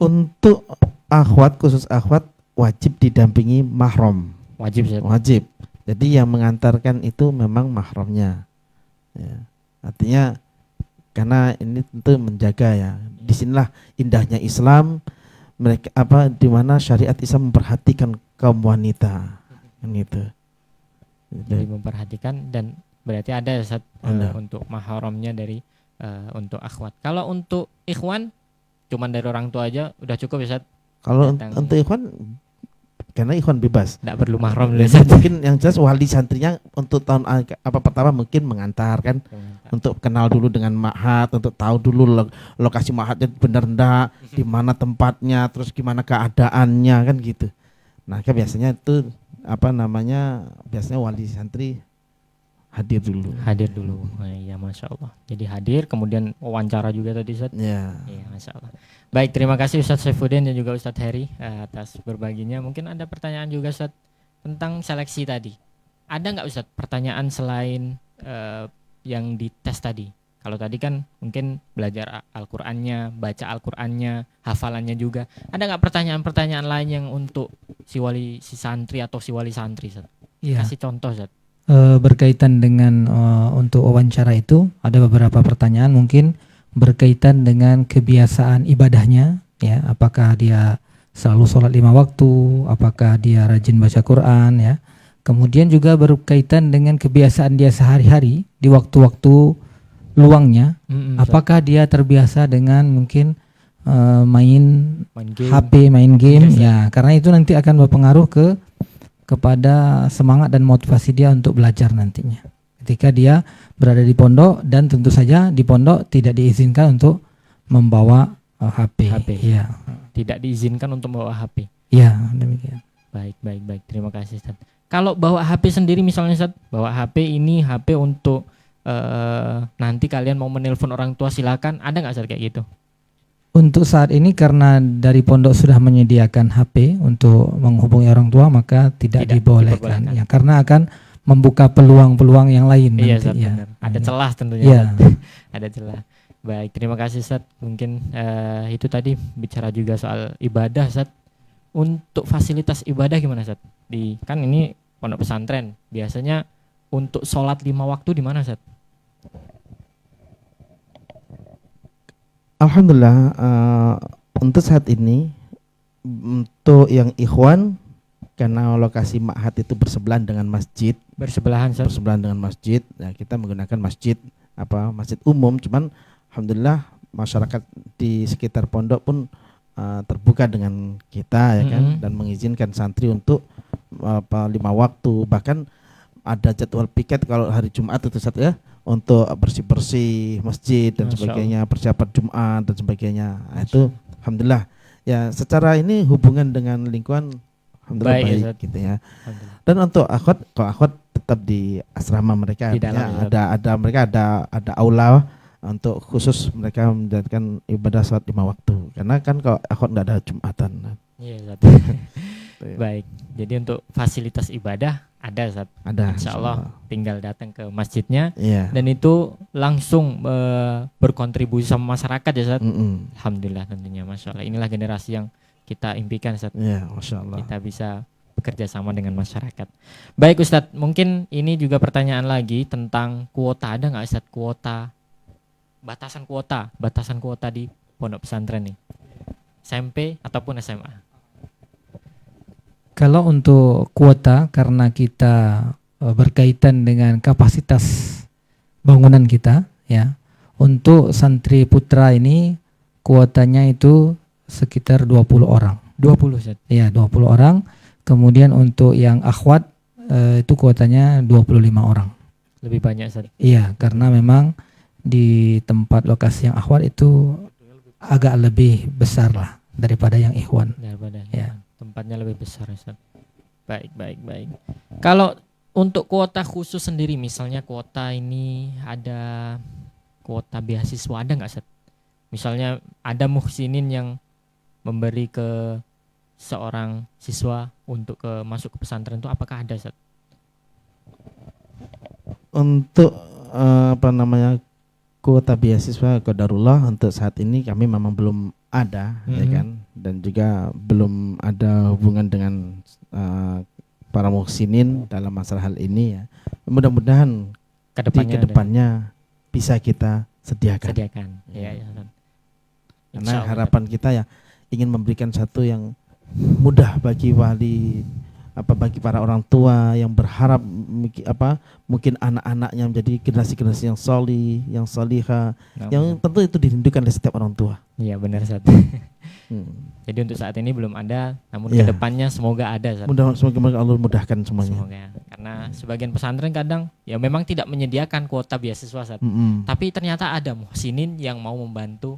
Untuk akhwat, khusus akhwat wajib didampingi mahram. Wajib Ustaz. Wajib. Jadi yang mengantarkan itu memang mahramnya. Ya. Artinya karena ini tentu menjaga ya. Disinilah indahnya Islam, mereka di mana syariat Islam memperhatikan kaum wanita. Kan gitu. Jadi memperhatikan, dan berarti ada Ustaz Ada. untuk mahramnya dari untuk akhwat. Kalau untuk ikhwan cuman dari orang tua aja udah cukup Ustaz. Kalau Datang. untuk ikhwan, karena ikhwan bebas. Enggak perlu mahram dulu Jadi Ustaz. mungkin yang jelas wali santrinya untuk tahun pertama mungkin mengantar kan, untuk kenal dulu dengan ma'had, untuk tahu dulu lokasi ma'hadnya benar enggak, di mana tempatnya, terus gimana keadaannya kan gitu. Nah, kan biasanya itu biasanya wali santri hadir dulu. Hadir dulu. Iya, Masya Allah. Jadi hadir, kemudian wawancara juga tadi Ustaz. Ya. Iya, Masya Allah. Baik, terima kasih Ustaz Saifuddin dan juga Ustaz Heri atas berbaginya. Mungkin ada pertanyaan juga Ustaz tentang seleksi tadi. Ada nggak Ustaz pertanyaan selain yang dites tadi? Kalau tadi kan mungkin belajar Al-Qur'annya, baca Al-Qur'annya, hafalannya juga. Ada nggak pertanyaan-pertanyaan lain yang untuk si santri atau si wali santri Ustaz? Iya. Kasih contoh Ustaz. Berkaitan dengan untuk wawancara itu ada beberapa pertanyaan mungkin berkaitan dengan kebiasaan ibadahnya, ya, apakah dia selalu sholat 5 waktu, apakah dia rajin baca Quran, ya. Kemudian juga berkaitan dengan kebiasaan dia sehari-hari di waktu-waktu luangnya, apakah dia terbiasa dengan mungkin main game. HP, main game, ya, karena itu nanti akan berpengaruh kepada semangat dan motivasi dia untuk belajar nantinya. Ketika dia berada di pondok, dan tentu saja di pondok tidak diizinkan untuk membawa HP. Ya. Tidak diizinkan untuk membawa HP. Ya, demikian. Baik. Terima kasih Ustaz. Kalau bawa HP sendiri misalnya Ustaz, bawa HP ini HP untuk nanti kalian mau menelpon orang tua silakan, ada nggak Ustaz kayak gitu? Untuk saat ini karena dari pondok sudah menyediakan HP untuk menghubungi orang tua, maka tidak dibolehkan. Ya, karena akan membuka peluang-peluang yang lain iya, nanti. Ustaz, Ya. benar. Ada celah tentunya. Ya. Ada celah. Baik, terima kasih Ustaz. Mungkin itu tadi bicara juga soal ibadah Ustaz. Untuk fasilitas ibadah gimana Ustaz? Kan ini pondok pesantren. Biasanya untuk sholat 5 waktu di mana Ustaz? Alhamdulillah, untuk saat ini untuk yang ikhwan, karena lokasi ma'had itu bersebelahan dengan masjid, Bersebelahan Ustaz. bersebelahan dengan masjid, ya kita menggunakan masjid umum. Cuman alhamdulillah masyarakat di sekitar pondok pun terbuka dengan kita, ya kan, dan mengizinkan santri untuk 5 waktu, bahkan ada jadwal piket kalau hari Jumat itu Ustaz, ya, untuk bersih-bersih masjid dan sebagainya, persiapan Jumat dan sebagainya. Nah, itu alhamdulillah ya, secara ini hubungan dengan lingkungan alhamdulillah baik gitu ya. Dan untuk akhwat, kalau akhwat tetap di asrama mereka, Di dalam, mereka ada aula untuk khusus mereka menjalankan ibadah sholat 5 waktu. Karena kan kalau akhwat enggak ada Jumatan. Iya Ustaz. Baik. Jadi untuk fasilitas ibadah ada Ustaz. Ada. Insyaallah tinggal datang ke masjidnya, Iya. dan itu langsung berkontribusi sama masyarakat ya Ustaz. Alhamdulillah tentunya, Masya Allah. Inilah generasi yang kita impikan Ustaz. Iya, Masya Allah. Kita bisa bekerja sama dengan masyarakat. Baik Ustaz, mungkin ini juga pertanyaan lagi tentang kuota. Ada nggak Ustaz kuota, batasan kuota di pondok pesantren nih, SMP ataupun SMA? Kalau untuk kuota, karena kita berkaitan dengan kapasitas bangunan kita ya. Untuk santri putra ini kuotanya itu sekitar 20 orang. 20 Ustaz. Ya, 20 orang. Kemudian untuk yang akhwat itu kuotanya 25 orang. Lebih banyak Ustaz. Iya, karena memang di tempat lokasi yang akhwat itu agak lebih besar lah daripada yang ikhwan. Daripada Ya. tempatnya lebih besar Ustaz. Baik. Kalau untuk kuota khusus sendiri, misalnya kuota ini ada kuota beasiswa, ada nggak Ustaz? Misalnya ada muhsinin yang memberi ke seorang siswa untuk masuk ke pesantren itu, apakah ada Ustaz? Untuk kuota beasiswa qadarullah untuk saat ini kami memang belum ada, ya kan, dan juga belum ada hubungan dengan para muhsinin dalam masalah hal ini ya. Mudah-mudahan di kedepannya bisa kita sediakan. Ya, Ustaz. Karena harapan kita ya ingin memberikan satu yang mudah bagi bagi para orang tua yang berharap mungkin anak-anaknya menjadi generasi-generasi yang solih, yang solihah, yang tentu itu dirindukan oleh setiap orang tua. Iya benar Ustaz. Jadi untuk saat ini belum ada, namun kedepannya semoga ada Ustaz. Semoga Allah mudahkan semuanya. Semoga. Karena sebagian pesantren kadang ya memang tidak menyediakan kuota beasiswa Ustaz. Tapi ternyata ada muhsinin yang mau membantu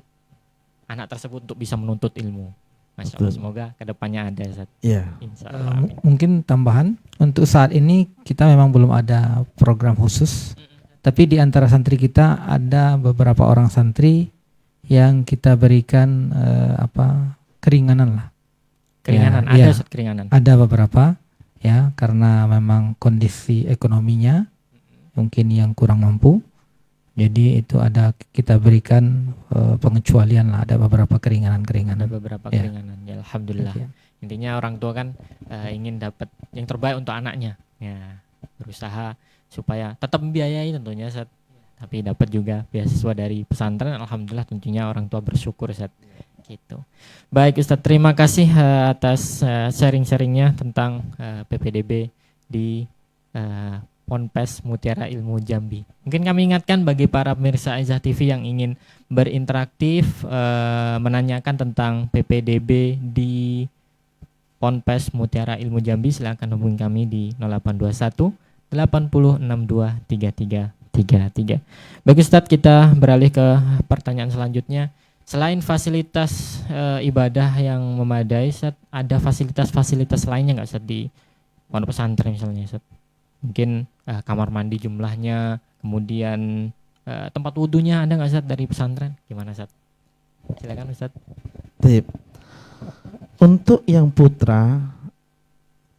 anak tersebut untuk bisa menuntut ilmu. Masya Allah, semoga kedepannya ada Ustaz. Iya. Insyaallah. Mungkin tambahan, untuk saat ini kita memang belum ada program khusus, tapi di antara santri kita ada beberapa orang santri yang kita berikan keringanan lah. Keringanan, ya, ada ya, Ustaz, keringanan. Ada beberapa ya, karena memang kondisi ekonominya mungkin yang kurang mampu. Jadi itu ada kita berikan pengecualian lah, ada beberapa keringanan-keringanan. Ada beberapa keringanan. Ya alhamdulillah. Ya. Intinya orang tua kan ingin dapat yang terbaik untuk anaknya. Ya, berusaha supaya tetap membiayai tentunya Ustaz. Tapi dapat juga beasiswa dari pesantren. Alhamdulillah tentunya orang tua bersyukur Ustaz. Gitu. Baik Ustaz, terima kasih atas sharing-sharingnya tentang PPDB di Ponpes Mutiara Ilmu Jambi. Mungkin kami ingatkan bagi para pemirsa Aizah TV yang ingin berinteraktif, menanyakan tentang PPDB di Ponpes Mutiara Ilmu Jambi, silakan hubungi kami di 0821 8062 3333. Baik Ustadz, kita beralih ke pertanyaan selanjutnya. Selain fasilitas ibadah yang memadai, Ustadz, ada fasilitas-fasilitas lainnya nggak Ustadz di pondok pesantren misalnya Ustadz? Mungkin kamar mandi jumlahnya, kemudian tempat wudhunya ada nggak Ustadz dari pesantren? Gimana Ustadz? Silakan Ustadz. Tip. Untuk yang putra,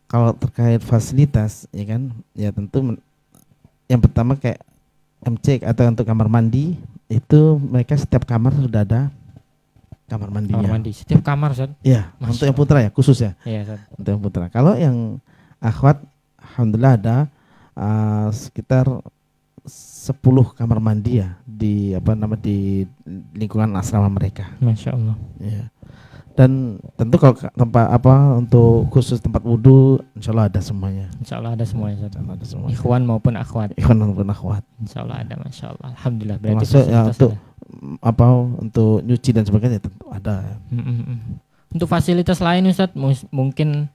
kalau terkait fasilitas, ya kan, ya tentu yang pertama kayak MC atau untuk kamar mandi itu mereka setiap kamar sudah ada kamar mandinya. Kamar mandi setiap kamar Ustadz? Iya. Untuk yang putra ya khusus ya. Iya Ustadz. Untuk yang putra. Kalau yang akhwat, alhamdulillah ada sekitar 10 kamar mandi ya di di lingkungan asrama mereka. Masya Allah. Ya. Dan tentu kalau tempat untuk khusus tempat wudhu, insya Allah ada semuanya. Insya Allah ada semuanya. Ada semuanya. Ikhwan maupun akhwat. Ikhwan maupun akhwat. Insya Allah ada, Masya Allah. Alhamdulillah. Berarti termasuk ya untuk nyuci dan sebagainya tentu ada. Untuk fasilitas lain Ustadz, mungkin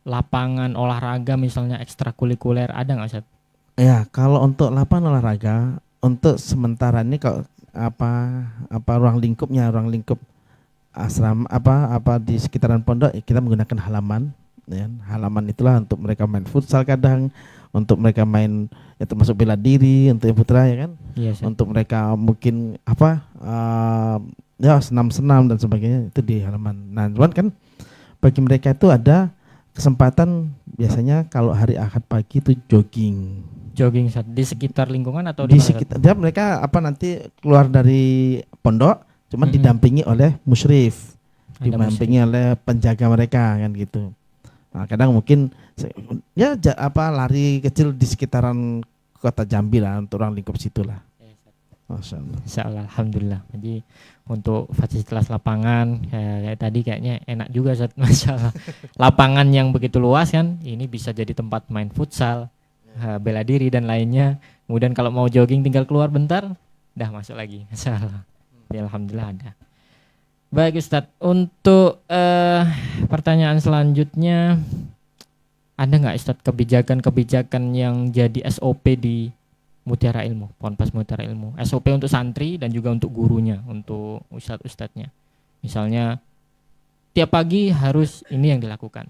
lapangan olahraga misalnya ekstrakurikuler ada nggak Ustadz? Ya, kalau untuk lapangan olahraga untuk sementara ini kalau ruang lingkup asrama di sekitaran pondok kita menggunakan halaman, ya. Halaman itulah untuk mereka main futsal kadang, untuk mereka main ya termasuk bela diri untuk putra ya kan. Yes, untuk mereka mungkin senam-senam dan sebagainya itu di halaman. Nah, cuman kan bagi mereka itu ada kesempatan biasanya kalau hari Ahad pagi itu jogging di sekitar lingkungan atau di sekitar dia mereka nanti keluar dari pondok cuman didampingi oleh musyrif, didampingi oleh penjaga mereka kan gitu. Nah, kadang mungkin lari kecil di sekitaran kota Jambi lah untuk orang lingkup situ lah. Masya Allah. Insyaallah, alhamdulillah. Jadi untuk fasilitas lapangan kayak tadi kayaknya enak juga Ustaz, Masya Allah. Lapangan yang begitu luas kan, ini bisa jadi tempat main futsal, bela diri dan lainnya. Kemudian kalau mau jogging tinggal keluar bentar, dah masuk lagi. Masya Allah. Ya, alhamdulillah ada. Baik Ustadz, untuk pertanyaan selanjutnya, ada nggak Ustadz kebijakan-kebijakan yang jadi SOP di Mutiara Ilmu, Ponpes Mutiara Ilmu, SOP untuk santri dan juga untuk gurunya, untuk ustadz-ustadznya. Misalnya tiap pagi harus ini yang dilakukan,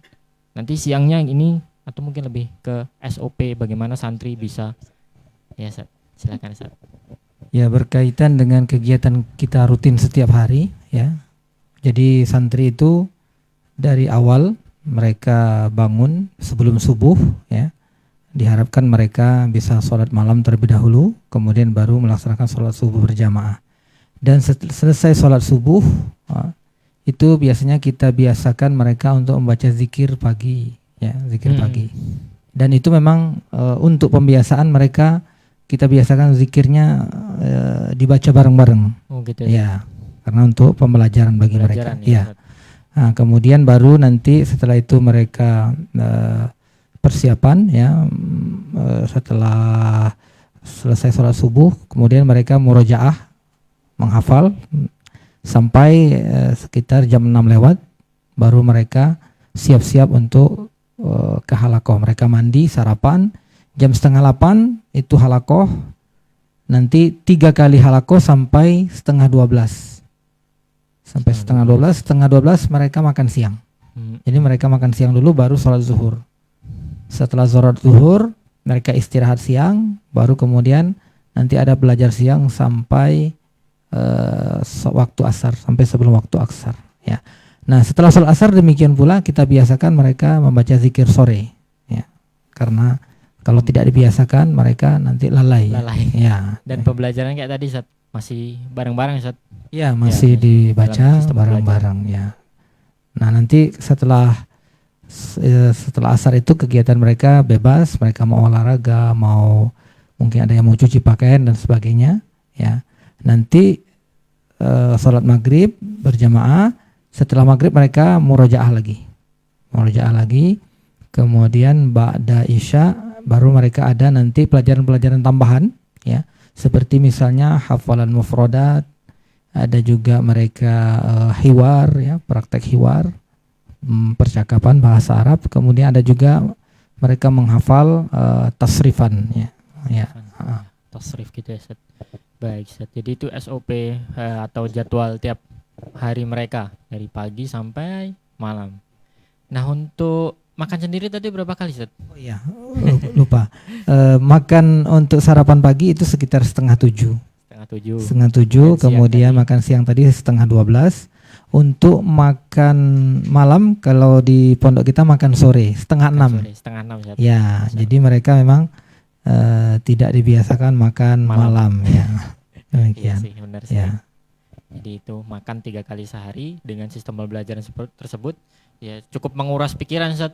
nanti siangnya ini, atau mungkin lebih ke SOP bagaimana santri bisa, ya Ustadz, silakan Ustadz. Ya, berkaitan dengan kegiatan kita rutin setiap hari ya. Jadi santri itu dari awal mereka bangun sebelum subuh ya, diharapkan mereka bisa sholat malam terlebih dahulu, kemudian baru melaksanakan sholat subuh berjamaah. Dan selesai sholat subuh itu biasanya kita biasakan mereka untuk membaca zikir pagi ya, zikir pagi. Dan itu memang untuk pembiasaan mereka, kita biasakan zikirnya dibaca bareng-bareng. Oh gitu ya. Karena untuk pembelajaran bagi mereka. Ya. Ya. Nah, kemudian baru nanti setelah itu mereka persiapan ya, setelah selesai sholat subuh, kemudian mereka murojaah, menghafal sampai sekitar jam 6 lewat, baru mereka siap-siap untuk ke halakoh. Mereka mandi, sarapan, jam 7:30 itu halakoh, nanti 3 kali halakoh sampai 11:30. Sampai 11:30 mereka makan siang. Jadi mereka makan siang dulu baru sholat zuhur. Setelah sholat zuhur mereka istirahat siang, baru kemudian nanti ada belajar siang sampai waktu asar, sampai sebelum waktu asar ya. Nah, setelah sholat asar demikian pula kita biasakan mereka membaca zikir sore ya. Karena kalau tidak dibiasakan mereka nanti lalai. Ya. Dan pembelajaran kayak tadi Ustaz, masih bareng-bareng Ustaz. Ya, masih dibaca bareng-bareng ya. Nah, nanti setelah asar itu kegiatan mereka bebas, mereka mau olahraga, mau mungkin ada yang mau cuci pakaian dan sebagainya ya. Nanti sholat maghrib berjamaah, setelah maghrib mereka murojaah lagi, kemudian ba'da isya baru mereka ada nanti pelajaran-pelajaran tambahan ya, seperti misalnya hafalan mufradat, ada juga mereka hiwar ya, praktek hiwar, percakapan bahasa Arab, kemudian ada juga mereka menghafal tasrifan ya. Tasrif gitu ya Ustaz. Baik Ustaz. Jadi itu SOP atau jadwal tiap hari mereka dari pagi sampai malam. Nah, untuk makan sendiri tadi berapa kali Ustaz? Oh iya, lupa. Makan untuk sarapan pagi itu sekitar 6:30. 6:30, kemudian makan siang tadi 11:30. Untuk makan malam kalau di pondok kita makan sore 5:30. 5:30 ya. Jadi mereka memang tidak dibiasakan makan malam ya. Demikian. Iya sih, benar sih. Ya. Jadi itu makan 3 kali sehari dengan sistem pembelajaran tersebut ya cukup menguras pikiran Ustaz.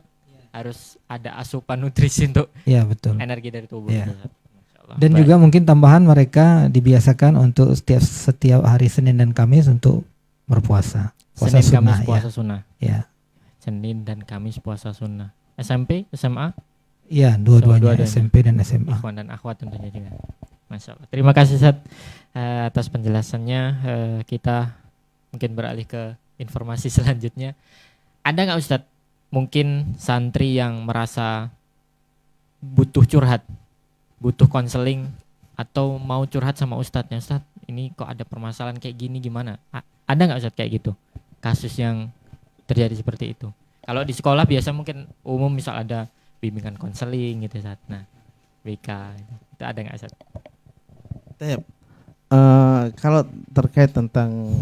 Harus ada asupan nutrisi untuk ya, betul, energi dari tubuh ya. Ustaz. Dan juga mungkin tambahan mereka dibiasakan untuk setiap hari Senin dan Kamis untuk berpuasa. Puasa Senin sunnah, Kamis puasa sunnah. Ya. Senin dan Kamis puasa sunnah. SMP, SMA? Iya, dua-duanya, SMP dan SMA. Ikhwan dan akhwat tentunya juga. Masya Allah. Terima kasih Ustaz atas penjelasannya. Kita mungkin beralih ke informasi selanjutnya. Ada nggak Ustaz mungkin santri yang merasa butuh curhat, butuh konseling, atau mau curhat sama ustadznya, Ustadz ini kok ada permasalahan kayak gini gimana? Ada nggak Ustadz kayak gitu kasus yang terjadi seperti itu? Kalau di sekolah biasa mungkin umum misal ada bimbingan konseling gitu Ustadz. Nah, BK itu ada nggak Ustadz? Kalau terkait tentang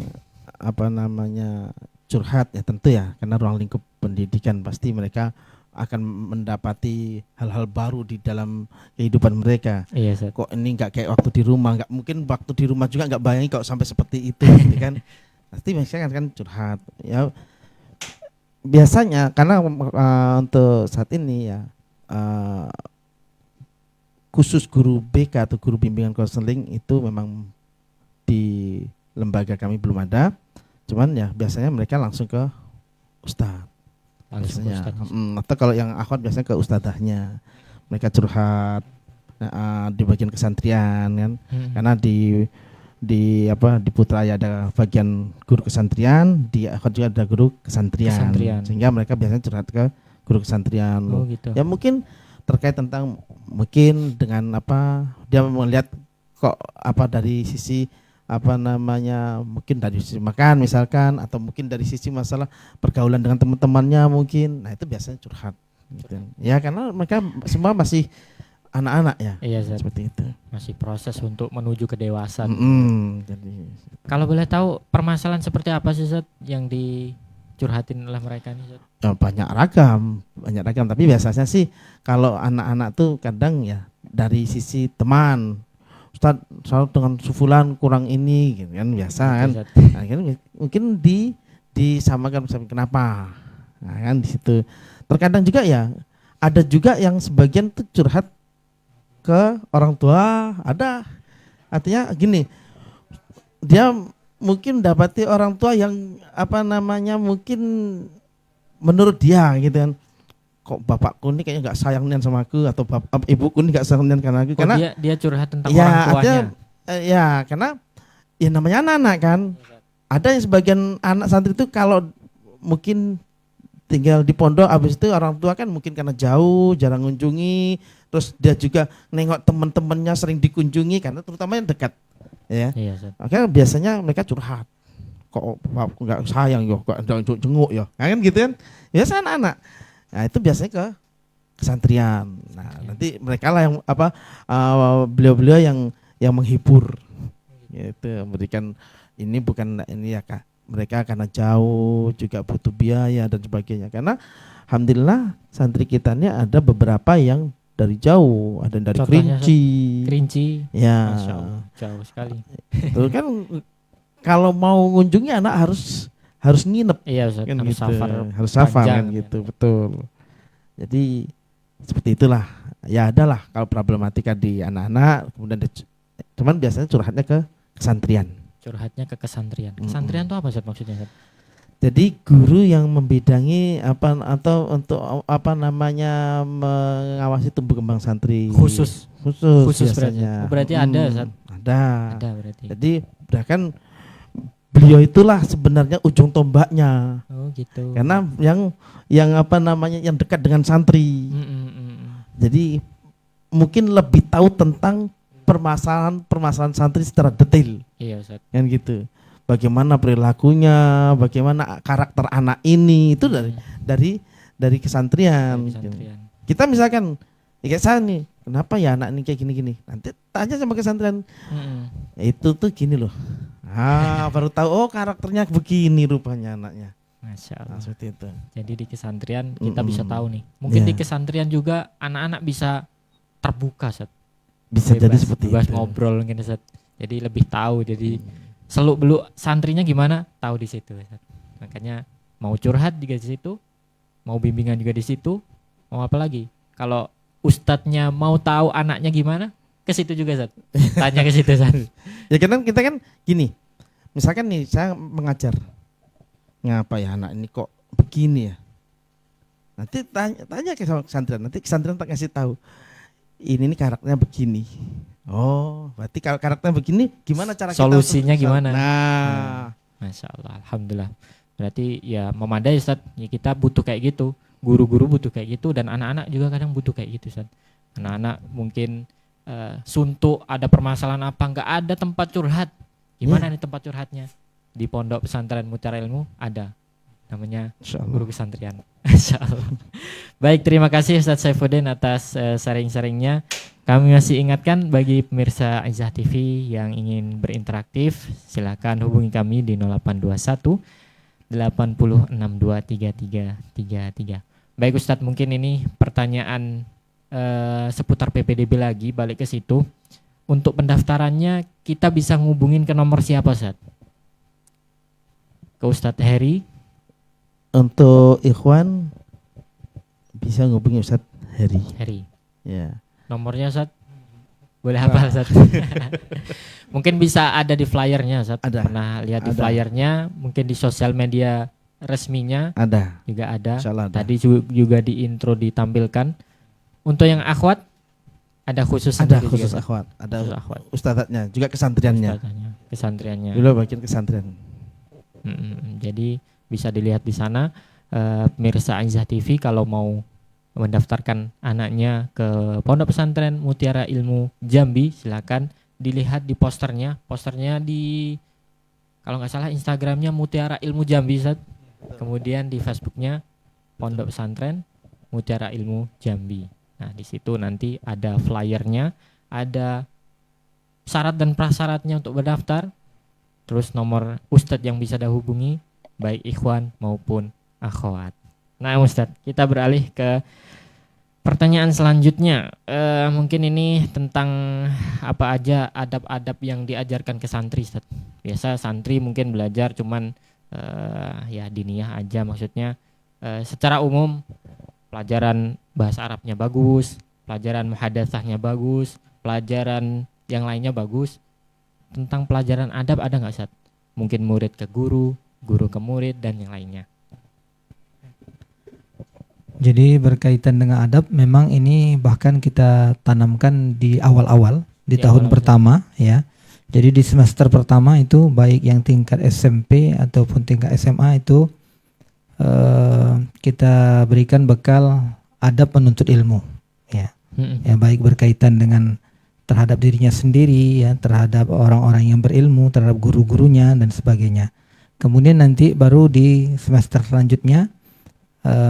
curhat ya tentu ya, karena ruang lingkup pendidikan pasti mereka akan mendapati hal-hal baru di dalam kehidupan mereka. Iya, Ustaz. Kok ini nggak kayak waktu di rumah, nggak mungkin waktu di rumah juga nggak bayangin kok sampai seperti itu, gitu kan? Pasti mereka kan curhat. Ya biasanya karena untuk saat ini ya khusus guru BK atau guru bimbingan konseling itu memang di lembaga kami belum ada. Cuman ya biasanya mereka langsung ke ustadz. Langsung Biasanya. Ustadz. Atau kalau yang akhwat biasanya ke ustadzahnya. Mereka curhat di bagian kesantrian kan. Karena di Putra ya ada bagian guru kesantrian, di akhwat juga ada guru kesantrian. Sehingga mereka biasanya curhat ke guru kesantrian. Oh gitu. Ya mungkin terkait tentang mungkin dengan dia melihat kok dari sisi mungkin dari sisi makan misalkan, atau mungkin dari sisi masalah pergaulan dengan teman-temannya mungkin. Nah itu biasanya curhat gitu. Ya karena mereka semua masih anak-anak ya. Iya, Zat. Seperti itu. Masih proses untuk menuju kedewasaan. Jadi Kalau boleh tahu permasalahan seperti apa sih, Zat, yang dicurhatin oleh mereka nih, Zat? banyak ragam. Tapi biasanya sih kalau anak-anak tuh kadang ya dari sisi teman, Ustaz selalu dengan sufulan kurang ini gitu kan, biasa kan. Zat. Nah, kan mungkin disamakan kenapa. Nah, kan di situ. Terkadang juga ya ada juga yang sebagian tuh curhat ke orang tua, ada. Artinya gini, dia mungkin dapati orang tua yang mungkin menurut dia gitu kan, kok bapakku ini kayaknya nggak sayang nian sama aku, atau ibuku ini nggak sayang nian karena aku. Karena dia curhat tentang ya, orang tuanya. Karena ya namanya anak-anak kan. Ada yang sebagian anak santri itu kalau mungkin tinggal di pondok, habis itu orang tua kan mungkin karena jauh, jarang mengunjungi, terus dia juga nengok teman-temannya sering dikunjungi karena terutama yang dekat. Ya. Iya, Zat. Oke, biasanya mereka curhat. Kok bapakku nggak sayang yo, kok jenguk yo. Nah, kan gitu kan. Biasa anak-anak. Nah, itu biasanya ke kesantrian. Nah, nanti mereka lah yang beliau-beliau yang menghibur. Gitu, memberikan ini bukan ini ya Kak. Mereka karena jauh juga butuh biaya dan sebagainya. Karena alhamdulillah santri kita ini ada beberapa yang dari jauh, ada yang dari Contohnya, Kerinci. Ya. Masya Allah, jauh sekali. Itu kan kalau mau ngunjungi anak harus nginep. Iya, Zat. Kan Harus gitu. safar Harus safar panjang, kan gitu, betul. Jadi seperti itulah. Ya adalah kalau problematika di anak-anak, kemudian cuman biasanya curhatnya ke kesantrian. Curhatnya ke kesantrian. Kesantrian itu apa, Zat, maksudnya, Zat? Jadi guru yang membidangi atau untuk mengawasi tumbuh kembang santri. Khusus biasanya. berarti ada, Zat? Ada Berarti. Jadi bahkan beliau itulah sebenarnya ujung tombaknya. Oh gitu. Karena yang yang dekat dengan santri. Jadi mungkin lebih tahu tentang permasalahan santri secara detail. Iya, Ustaz. Kan gitu. Bagaimana perilakunya, bagaimana karakter anak ini, itu dari kesantrian. Kita misalkan kayak saya nih, kenapa ya anak ini kayak gini-gini? Nanti tanya sama kesantrian. Itu tuh gini loh. Baru tahu oh karakternya begini rupanya anaknya. Masya Allah. Nah, seperti itu. Jadi di kesantrian kita bisa tahu nih. Mungkin di kesantrian juga anak-anak bisa terbuka, Ustaz. Bisa jadi seperti bebas itu. ngobrol mungkin, Ustaz. Jadi lebih tahu. Jadi seluk beluk santrinya gimana tahu di situ, Ustaz. Makanya mau curhat juga di situ, mau bimbingan juga di situ, mau apa lagi? Kalau ustadznya mau tahu anaknya gimana, ke situ juga, Ustaz. Tanya ke situ, Ustaz. Ya kita kan gini. Misalkan nih saya mengajar. Ngapa ya anak ini kok begini ya? Nanti tanya ke kesantrian, nanti kesantrian tak kasih tahu. Ini karakternya begini. Oh, berarti kalau karakternya begini, gimana cara solusinya kita gimana? Nah, Masya Allah, alhamdulillah. Berarti ya memadai, Ustaz. Ya, kita butuh kayak gitu. Guru-guru butuh kayak gitu dan anak-anak juga kadang butuh kayak gitu, Ustaz. Anak-anak mungkin suntuk, ada permasalahan apa, nggak ada tempat curhat. Gimana nih tempat curhatnya? Di pondok pesantren Mutiara Ilmu ada. Namanya guru kesantrian. Masya Allah. Baik, terima kasih Ustaz Saifuddin atas sharing-sharingnya. Kami masih ingatkan bagi pemirsa Izzah TV yang ingin berinteraktif, silakan hubungi kami di 0821 80623333. Baik Ustadz, mungkin ini pertanyaan seputar PPDB lagi, balik ke situ. Untuk pendaftarannya kita bisa ngubungin ke nomor siapa, Ustadz? Ke Ustadz Heri? Untuk ikhwan bisa ngubungi Ustadz Heri. Heri. Ya. Nomornya, Ustadz? Boleh hafal Ustaz. Mungkin bisa ada di flyernya Ustaz. Ada. Pernah lihat di Ada. flyernya, mungkin di sosial media resminya Ada. juga ada. Insyaallah ada. Tadi juga di intro ditampilkan. Untuk yang akhwat ada khusus Ada sendiri khusus juga, Ustaz. akhwat, ada Khusus akhwat. ustadzatnya, juga kesantriannya. Ustazahnya, kesantriannya. Dulu bagian kesantrian. Jadi bisa dilihat di sana. Pemirsa Aizah TV kalau mau mendaftarkan anaknya ke Pondok Pesantren Mutiara Ilmu Jambi, silakan dilihat di posternya. Posternya di, kalau nggak salah Instagramnya Mutiara Ilmu Jambi, Ustaz. Kemudian di Facebooknya Pondok Pesantren Mutiara Ilmu Jambi. Nah, di situ nanti ada flyernya, ada syarat dan prasyaratnya untuk berdaftar, terus nomor ustadz yang bisa dihubungi, baik ikhwan maupun akhwat. Nah, Ustadz, kita beralih ke pertanyaan selanjutnya. Mungkin ini tentang apa aja adab-adab yang diajarkan ke santri, Ustadz. Biasa santri mungkin belajar cuman ya diniyah aja, maksudnya secara umum pelajaran bahasa Arabnya bagus, pelajaran muhadatsahnya bagus, pelajaran yang lainnya bagus. Tentang pelajaran adab ada nggak, Ustadz? Mungkin murid ke guru, guru ke murid, dan yang lainnya. Jadi berkaitan dengan adab, memang ini bahkan kita tanamkan di awal-awal di tahun awal-awal. pertama ya. Jadi di semester pertama itu baik yang tingkat SMP ataupun tingkat SMA itu kita berikan bekal adab menuntut ilmu ya. Ya, baik berkaitan dengan terhadap dirinya sendiri ya, terhadap orang-orang yang berilmu, terhadap guru-gurunya dan sebagainya. Kemudian nanti baru di semester selanjutnya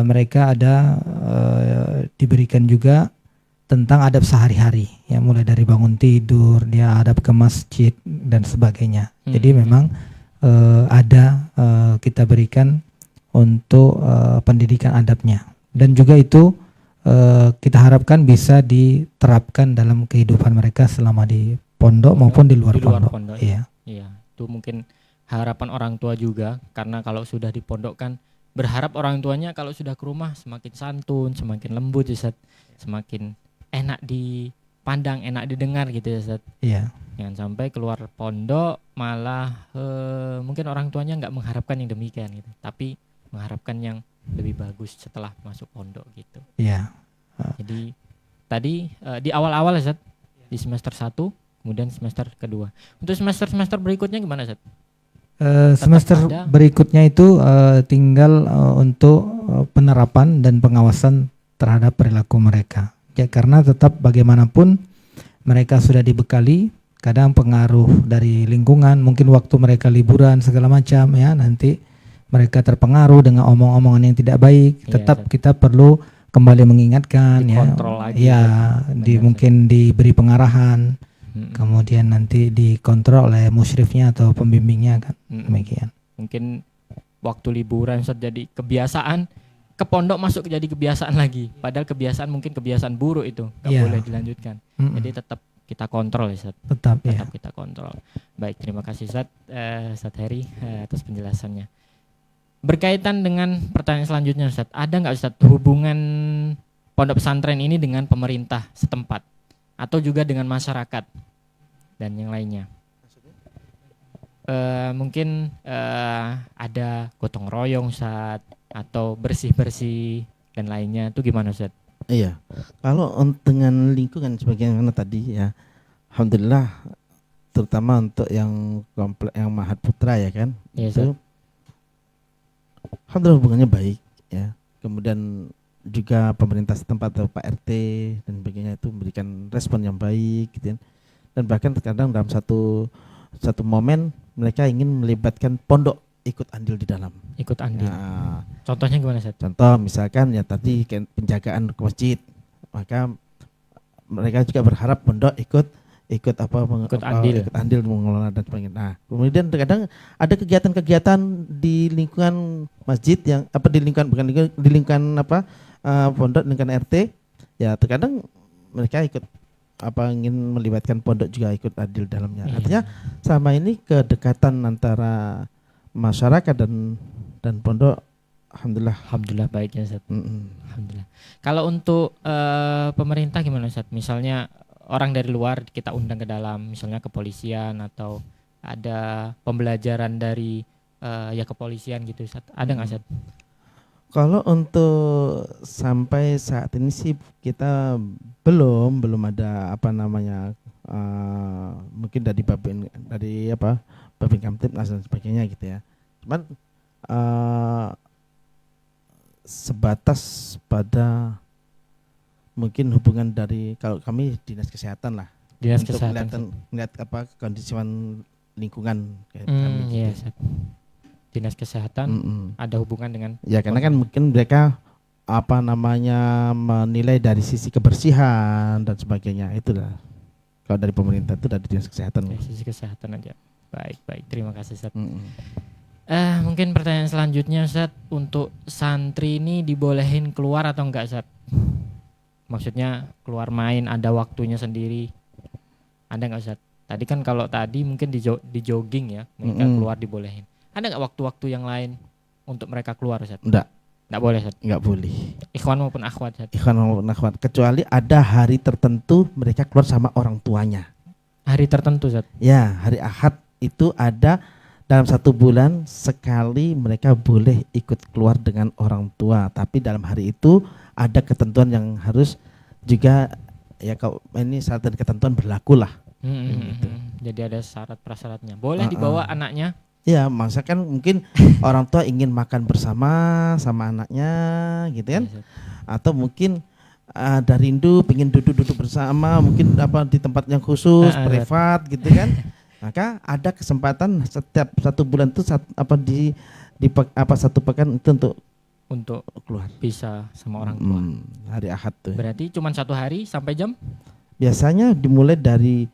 mereka ada diberikan juga tentang adab sehari-hari ya, mulai dari bangun tidur, dia adab ke masjid dan sebagainya. Jadi memang ada kita berikan untuk pendidikan adabnya, dan juga itu kita harapkan bisa diterapkan dalam kehidupan mereka selama di pondok maupun di luar pondok. Iya. Iya, itu mungkin harapan orang tua juga, karena kalau sudah dipondokkan, berharap orang tuanya kalau sudah ke rumah semakin santun, semakin lembut, Ustaz, semakin enak dipandang, enak didengar gitu ya, Ustaz. Iya. Jangan sampai keluar pondok malah mungkin orang tuanya nggak mengharapkan yang demikian gitu, tapi mengharapkan yang lebih bagus setelah masuk pondok gitu. Iya. Jadi tadi di awal-awal, Ustaz, di semester 1, kemudian semester kedua. Untuk semester berikutnya gimana, Ustaz? Semester ada. berikutnya itu tinggal untuk penerapan dan pengawasan terhadap perilaku mereka. Ya, karena tetap bagaimanapun mereka sudah dibekali, kadang pengaruh dari lingkungan, mungkin waktu mereka liburan segala macam ya, nanti mereka terpengaruh dengan omong-omongan yang tidak baik. Iya, Tetap Ustaz. kita perlu kembali mengingatkan Dikontrol lagi, ya, Ustaz. di Benar, mungkin diberi pengarahan. Mm-mm. Kemudian nanti dikontrol oleh musyrifnya atau pembimbingnya kan. Mm-mm. Demikian. Mungkin waktu liburan Ustaz jadi kebiasaan, ke pondok masuk jadi kebiasaan lagi, padahal kebiasaan mungkin kebiasaan buruk itu nggak Iya. boleh dilanjutkan. Mm-mm. Jadi tetap kita kontrol ya, Ustaz. Tetap ya. Tetap kita kontrol. Baik, terima kasih Ustaz, Ustaz Heri atas penjelasannya. Berkaitan dengan pertanyaan selanjutnya, Ustaz, ada nggak, Ustaz, hubungan pondok pesantren ini dengan pemerintah setempat atau juga dengan masyarakat dan yang lainnya? Mungkin ada gotong royong, Ustaz, atau bersih-bersih dan lainnya, itu gimana, Ustaz? Iya. Kalau dengan lingkungan sebagaimana tadi ya, alhamdulillah, terutama untuk yang komplek yang Mahat Putra ya kan, Iya, itu alhamdulillah hubungannya baik ya. Kemudian juga pemerintah setempat atau Pak RT dan sebagainya itu memberikan respon yang baik gitu ya. Dan bahkan terkadang dalam satu momen mereka ingin melibatkan pondok ikut andil di dalam. Ikut andil. Nah, Contohnya gimana, Ustaz? contoh misalkan ya tadi penjagaan ke masjid, maka mereka juga berharap pondok ikut andil. ikut andil mengelola dan sebagainya. Nah, kemudian terkadang ada kegiatan-kegiatan di lingkungan masjid yang di lingkungan pondok, lingkungan RT, ya terkadang mereka ikut ingin melibatkan pondok juga ikut andil dalamnya. Iya. Artinya sama ini kedekatan antara masyarakat dan pondok Alhamdulillah baiknya, Ustaz. mm-mm. Alhamdulillah. Kalau untuk pemerintah gimana, Ustaz? Misalnya orang dari luar kita undang ke dalam, misalnya kepolisian atau ada pembelajaran dari ya kepolisian gitu, Ustaz. Ada nggak, Ustaz? Kalau untuk sampai saat ini sih kita belum ada apa namanya mungkin dari Babin Kamtibnas dan sebagainya gitu ya. Cuman sebatas pada mungkin hubungan dari kalau kami dinas kesehatan lah Dinas untuk kesehatan. melihat apa kondisian lingkungan kayak kami gitu. Iya, Ustaz. Dinas kesehatan ada hubungan dengan Ya karena kan mungkin mereka apa namanya menilai dari sisi kebersihan dan sebagainya itulah. Kalau dari pemerintah itu dari dinas kesehatan. dari sisi kesehatan aja. Baik, terima kasih, Ustaz. Mungkin pertanyaan selanjutnya, Ustaz, untuk santri ini dibolehin keluar atau enggak, Ustaz? Maksudnya keluar main ada waktunya sendiri. Ada enggak, Ustaz? Tadi kan kalau tadi mungkin di jogging ya, mereka keluar dibolehin. Ada enggak waktu-waktu yang lain untuk mereka keluar, Ustaz? Enggak Boleh, Ustaz. Enggak boleh. Ikhwan maupun akhwat, Ustaz. Ikhwan maupun akhwat, kecuali ada hari tertentu mereka keluar sama orang tuanya. Hari tertentu, Ustaz. Ya, hari Ahad itu ada dalam 1 bulan sekali mereka boleh ikut keluar dengan orang tua. Tapi dalam hari itu ada ketentuan yang harus juga ya kalau ini syarat dan ketentuan berlaku lah. Gitu. Jadi ada syarat prasyaratnya. Boleh dibawa anaknya? Ya, masa kan mungkin orang tua ingin makan bersama sama anaknya gitu kan. Iya, Ustaz. Atau mungkin ada rindu pengen duduk-duduk bersama mungkin apa di tempat yang khusus privat gitu kan. Maka ada kesempatan setiap 1 bulan itu satu pekan itu untuk keluar Bisa sama orang tua. hari Ahad tuh. Berarti cuma 1 hari sampai jam? Biasanya dimulai dari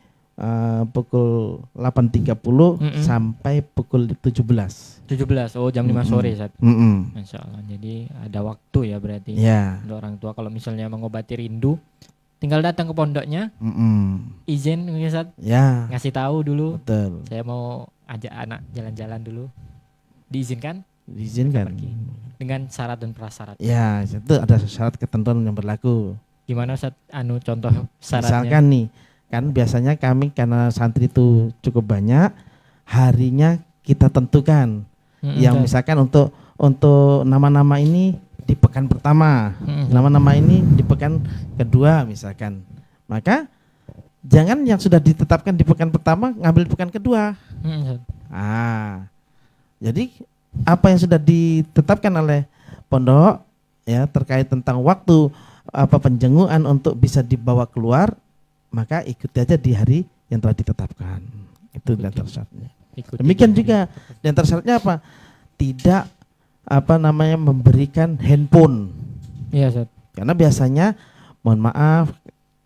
pukul 8.30 sampai pukul 17. 17. Oh, jam 5 sore, Ustaz. Masya Allah. Jadi ada waktu ya berarti. Ya. Untuk orang tua kalau misalnya mengobati rindu, tinggal datang ke pondoknya, izin, Ustaz. Ya. Ngasih tahu dulu. Betul. Saya mau ajak anak jalan-jalan dulu. Diizinkan? Diizinkan. Pergi. Dengan syarat dan prasyarat. Ya, itu ada syarat ketentuan yang berlaku. Gimana, Ustaz? Contoh syaratnya? Misalkan nih, kan biasanya kami karena santri itu cukup banyak, harinya kita tentukan. Yang misalkan untuk nama-nama ini di pekan pertama, nama-nama ini di pekan kedua misalkan. Maka jangan yang sudah ditetapkan di pekan pertama ngambil di pekan kedua. Jadi apa yang sudah ditetapkan oleh pondok ya terkait tentang waktu penjenguan untuk bisa dibawa keluar, maka ikuti aja di hari yang telah ditetapkan. Itu di antara syaratnya. Demikian juga di antara syaratnya apa? Tidak memberikan handphone. Iya, Ustaz. Karena biasanya mohon maaf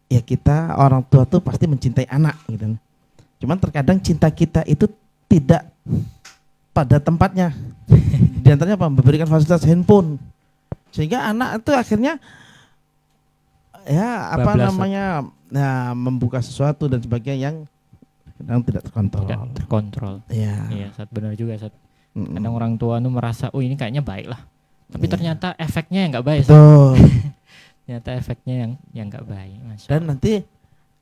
ya kita orang tua tuh pasti mencintai anak gitu. Cuman terkadang cinta kita itu tidak pada tempatnya. Di antaranya apa? Memberikan fasilitas handphone. Sehingga anak itu akhirnya ya membuka sesuatu dan sebagainya yang kadang tidak terkontrol. Iya, Ustaz, benar juga, Ustaz. Kadang orang tua nu merasa, oh ini kayaknya baik lah, tapi ternyata efeknya yang nggak baik. Betul. Ternyata efeknya yang nggak baik. Masya Dan nanti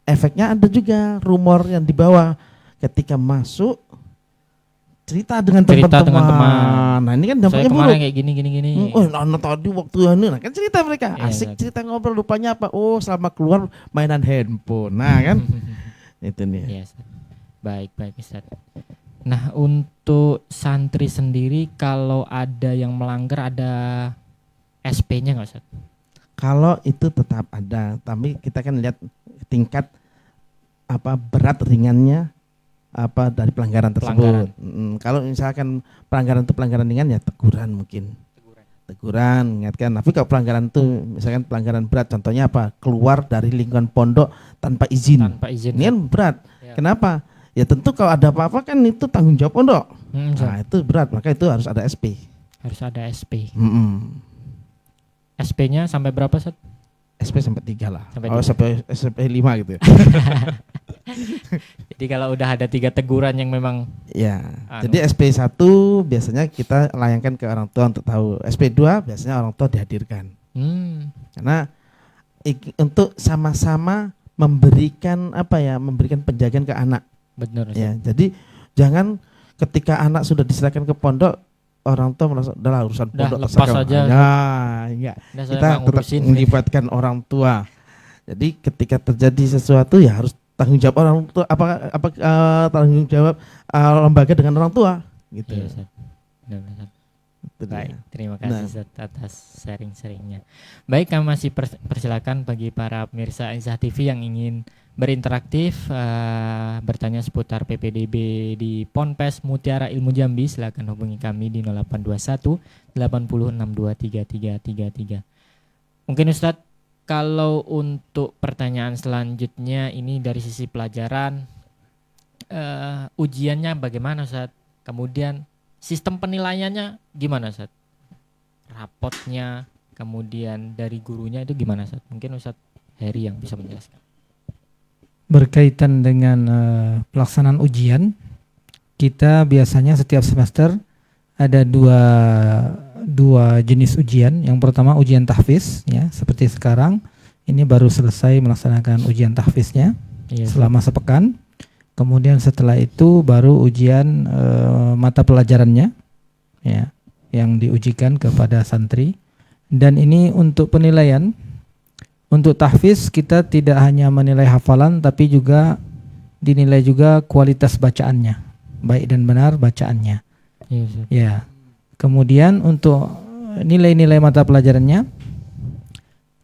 efeknya ada juga rumor yang dibawa ketika masuk cerita dengan teman-teman. Nah ini kan dampaknya saya buruk. kemarin kayak gini. Oh, tadi waktu nah kan cerita mereka asik cerita ngobrol, rupanya apa? Oh, selama keluar mainan handphone. Nah kan itu nih. Yes. Baik Ustaz. Nah untuk santri sendiri kalau ada yang melanggar ada SP-nya nggak, Ustaz? Kalau itu tetap ada, tapi kita kan lihat tingkat berat ringannya dari pelanggaran tersebut. Kalau misalkan pelanggaran itu pelanggaran ringan ya teguran mungkin. Teguran, ingatkan. Tapi kalau pelanggaran itu misalkan pelanggaran berat, contohnya apa? Keluar dari lingkungan pondok tanpa izin. Ini kan berat. Ya. Kenapa? Ya tentu kalau ada apa-apa kan itu tanggung jawab pondok. Nah itu berat, maka itu harus ada SP. Harus ada SP. SP-nya sampai berapa, Ustaz? SP sampai 3 lah. Sampai sampai 5 gitu ya. Jadi kalau udah ada 3 teguran yang memang jadi SP1 biasanya kita layangkan ke orang tua untuk tahu. SP2 biasanya orang tua dihadirkan. Karena untuk sama-sama memberikan memberikan penjagaan ke anak. Benar. Ya, jadi jangan ketika anak sudah diserahkan ke pondok, orang tua merasa udahlah urusan Udah, pondok lepas terserah." aja. Enggak. Nah, saya Kita nggak tetap ngurusin. melibatkan orang tua. Jadi ketika terjadi sesuatu ya harus tanggung jawab orang tua, tanggung jawab lembaga dengan orang tua gitu. Iya, Ustaz. Benar, Ustaz. Itu dia. Baik, terima kasih Nah. Ustaz atas sharing-sharingnya. Baik, kami masih persilakan bagi para pemirsa Izzah TV yang ingin berinteraktif, bertanya seputar PPDB di Ponpes Mutiara Ilmu Jambi, silakan hubungi kami di 0821 80623333. Mungkin Ustadz, kalau untuk pertanyaan selanjutnya ini dari sisi pelajaran, ujiannya bagaimana Ustadz? Kemudian sistem penilaiannya gimana Ustadz? Rapotnya, kemudian dari gurunya itu gimana Ustadz? Mungkin Ustadz Heri yang bisa menjelaskan. Berkaitan dengan pelaksanaan ujian, kita biasanya setiap semester ada dua jenis ujian. Yang pertama ujian tahfiz, ya, seperti sekarang ini baru selesai melaksanakan ujian tahfiznya selama sepekan. Kemudian setelah itu baru ujian mata pelajarannya, ya, yang diujikan kepada santri. Dan ini untuk penilaian. Untuk tahfiz kita tidak hanya menilai hafalan, tapi juga dinilai juga kualitas bacaannya, baik dan benar bacaannya. Ya. Kemudian untuk nilai-nilai mata pelajarannya,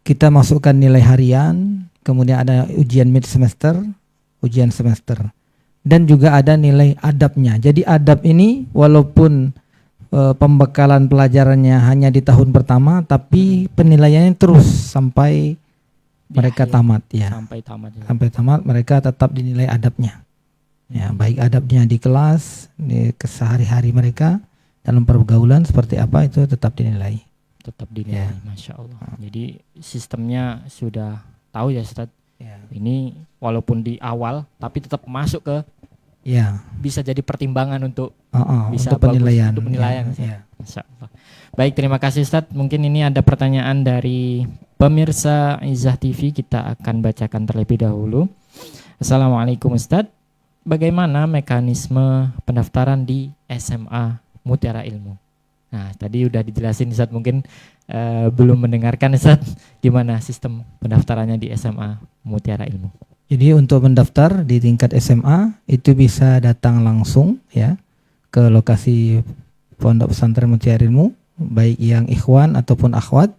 kita masukkan nilai harian, kemudian ada ujian mid semester, ujian semester, dan juga ada nilai adabnya. Jadi adab ini walaupun pembekalan pelajarannya hanya di tahun pertama, tapi penilaiannya terus sampai mereka tamat, ya. Sampai tamat mereka tetap dinilai adabnya. Ya, baik adabnya di kelas, di kesehari-hari mereka dalam pergaulan seperti apa itu tetap dinilai. Ya. Masya Allah. Jadi sistemnya sudah tahu ya Ustadz. Ya. Ini walaupun di awal tapi tetap masuk ke, ya, bisa jadi pertimbangan untuk bisa untuk penilaian. Untuk penilaian. Ya. Masya Allah. Baik, terima kasih Ustadz. Mungkin ini ada pertanyaan dari pemirsa Izzah TV, kita akan bacakan terlebih dahulu. Assalamualaikum Ustadz. Bagaimana mekanisme pendaftaran di SMA Mutiara Ilmu? Nah, tadi udah dijelasin Ustadz, mungkin belum mendengarkan Ustadz, gimana sistem pendaftarannya di SMA Mutiara Ilmu? Jadi untuk mendaftar di tingkat SMA itu bisa datang langsung, ya, ke lokasi Pondok Pesantren Mutiara Ilmu, baik yang ikhwan ataupun akhwat.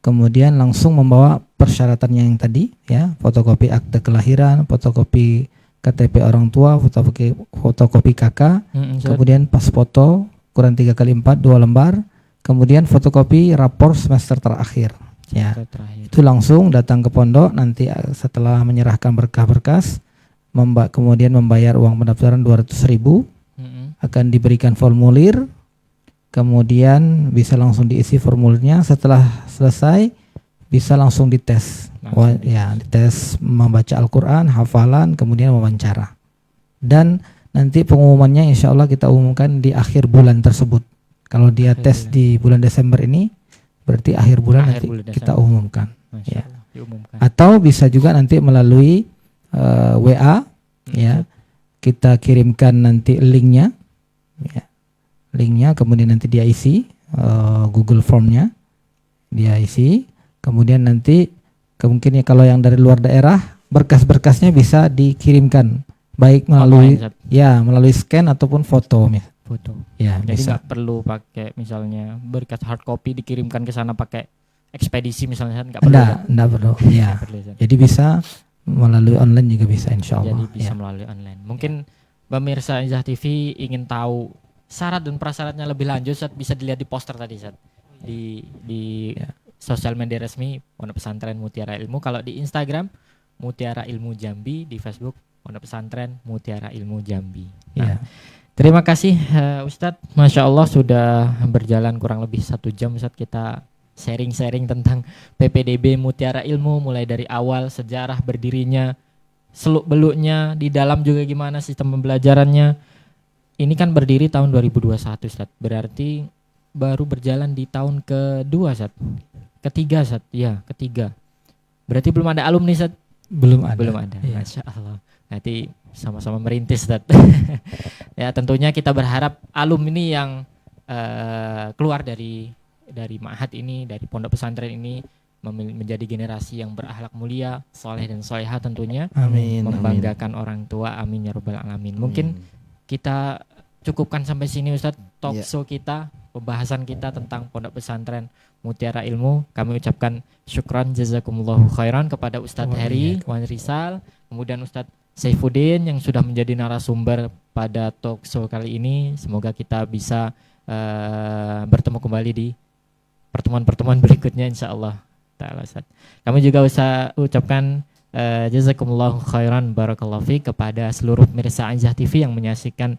Kemudian langsung membawa persyaratannya yang tadi, ya, fotokopi akte kelahiran, fotokopi KTP orang tua, fotokopi KK, kemudian pas foto ukuran 3x4 2 lembar, kemudian fotokopi rapor semester terakhir. Ya, itu langsung datang ke pondok. Nanti setelah menyerahkan berkas-berkas, kemudian membayar uang pendaftaran 200.000, akan diberikan formulir, kemudian bisa langsung diisi formulirnya. Setelah selesai bisa langsung dites, dites membaca Al-Quran, hafalan, kemudian wawancara. Dan nanti pengumumannya insya Allah kita umumkan di akhir bulan tersebut. Kalau dia tes di bulan Desember ini, berarti akhir bulan nanti kita umumkan. Ya. Atau bisa juga nanti melalui WA, ya, kita kirimkan nanti linknya, ya, kemudian nanti dia isi Google Formnya, dia isi, kemudian nanti kemungkinan kalau yang dari luar daerah berkas-berkasnya bisa dikirimkan baik melalui melalui scan ataupun foto. Ya, jadi nggak perlu pakai misalnya berkas hard copy dikirimkan ke sana pakai ekspedisi misalnya, nggak perlu. Nggak perlu. Ya. Jadi bisa melalui online juga bisa, insya Allah. Jadi bisa melalui online. Mungkin pemirsa Izzah TV ingin tahu syarat dan prasyaratnya lebih lanjut, bisa dilihat di poster tadi, di sosial media resmi Pondok Pesantren Mutiara Ilmu. Kalau di Instagram Mutiara Ilmu Jambi, di Facebook Pondok Pesantren Mutiara Ilmu Jambi. Nah, terima kasih Ustadz. Masya Allah sudah berjalan kurang lebih 1 jam Ustadz, kita sharing-sharing tentang PPDB Mutiara Ilmu, mulai dari awal sejarah berdirinya, seluk-beluknya, di dalam juga gimana sistem pembelajarannya. Ini kan berdiri tahun 2021 Ustadz, berarti baru berjalan di tahun kedua Ustadz. Ketiga Ustadz, ya ketiga. Berarti belum ada alumni Ustadz. Belum ada. Belum ada. Iya. Masya Allah. Nanti sama-sama merintis, Ustaz. Ya, tentunya kita berharap alumni yang keluar dari ma'had ini, dari pondok pesantren ini menjadi generasi yang berakhlak mulia, soleh dan solehah tentunya, Amin. membanggakan orang tua. Amin ya rabbal alamin. Mungkin kita cukupkan sampai sini Ustadz talk Ya. show kita, pembahasan kita tentang pondok pesantren Mutiara Ilmu. Kami ucapkan syukran jazakumullahu khairan kepada Ustadz Heri Wan Risal, kemudian Ustadz Saifuddin yang sudah menjadi narasumber pada talk show kali ini. Semoga kita bisa bertemu kembali di pertemuan-pertemuan berikutnya insyaallah ta'ala Ustaz. Kami juga ucapkan jazakumullahu khairan barakallahu fiik kepada seluruh pemirsa Aizah TV yang menyaksikan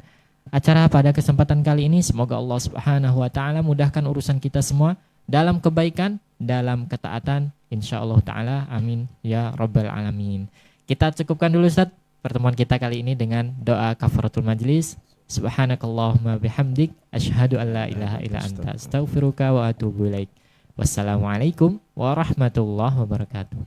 acara pada kesempatan kali ini. Semoga Allah Subhanahu wa taala mudahkan urusan kita semua dalam kebaikan, dalam ketaatan insyaallah taala. Amin ya rabbal alamin. Kita cukupkan dulu Ustaz pertemuan kita kali ini dengan doa kafaratul majlis. Subhanakallahumma bihamdik asyhadu an la ilaha illa anta astaghfiruka wa atubu ilaik. Wassalamualaikum warahmatullahi wabarakatuh.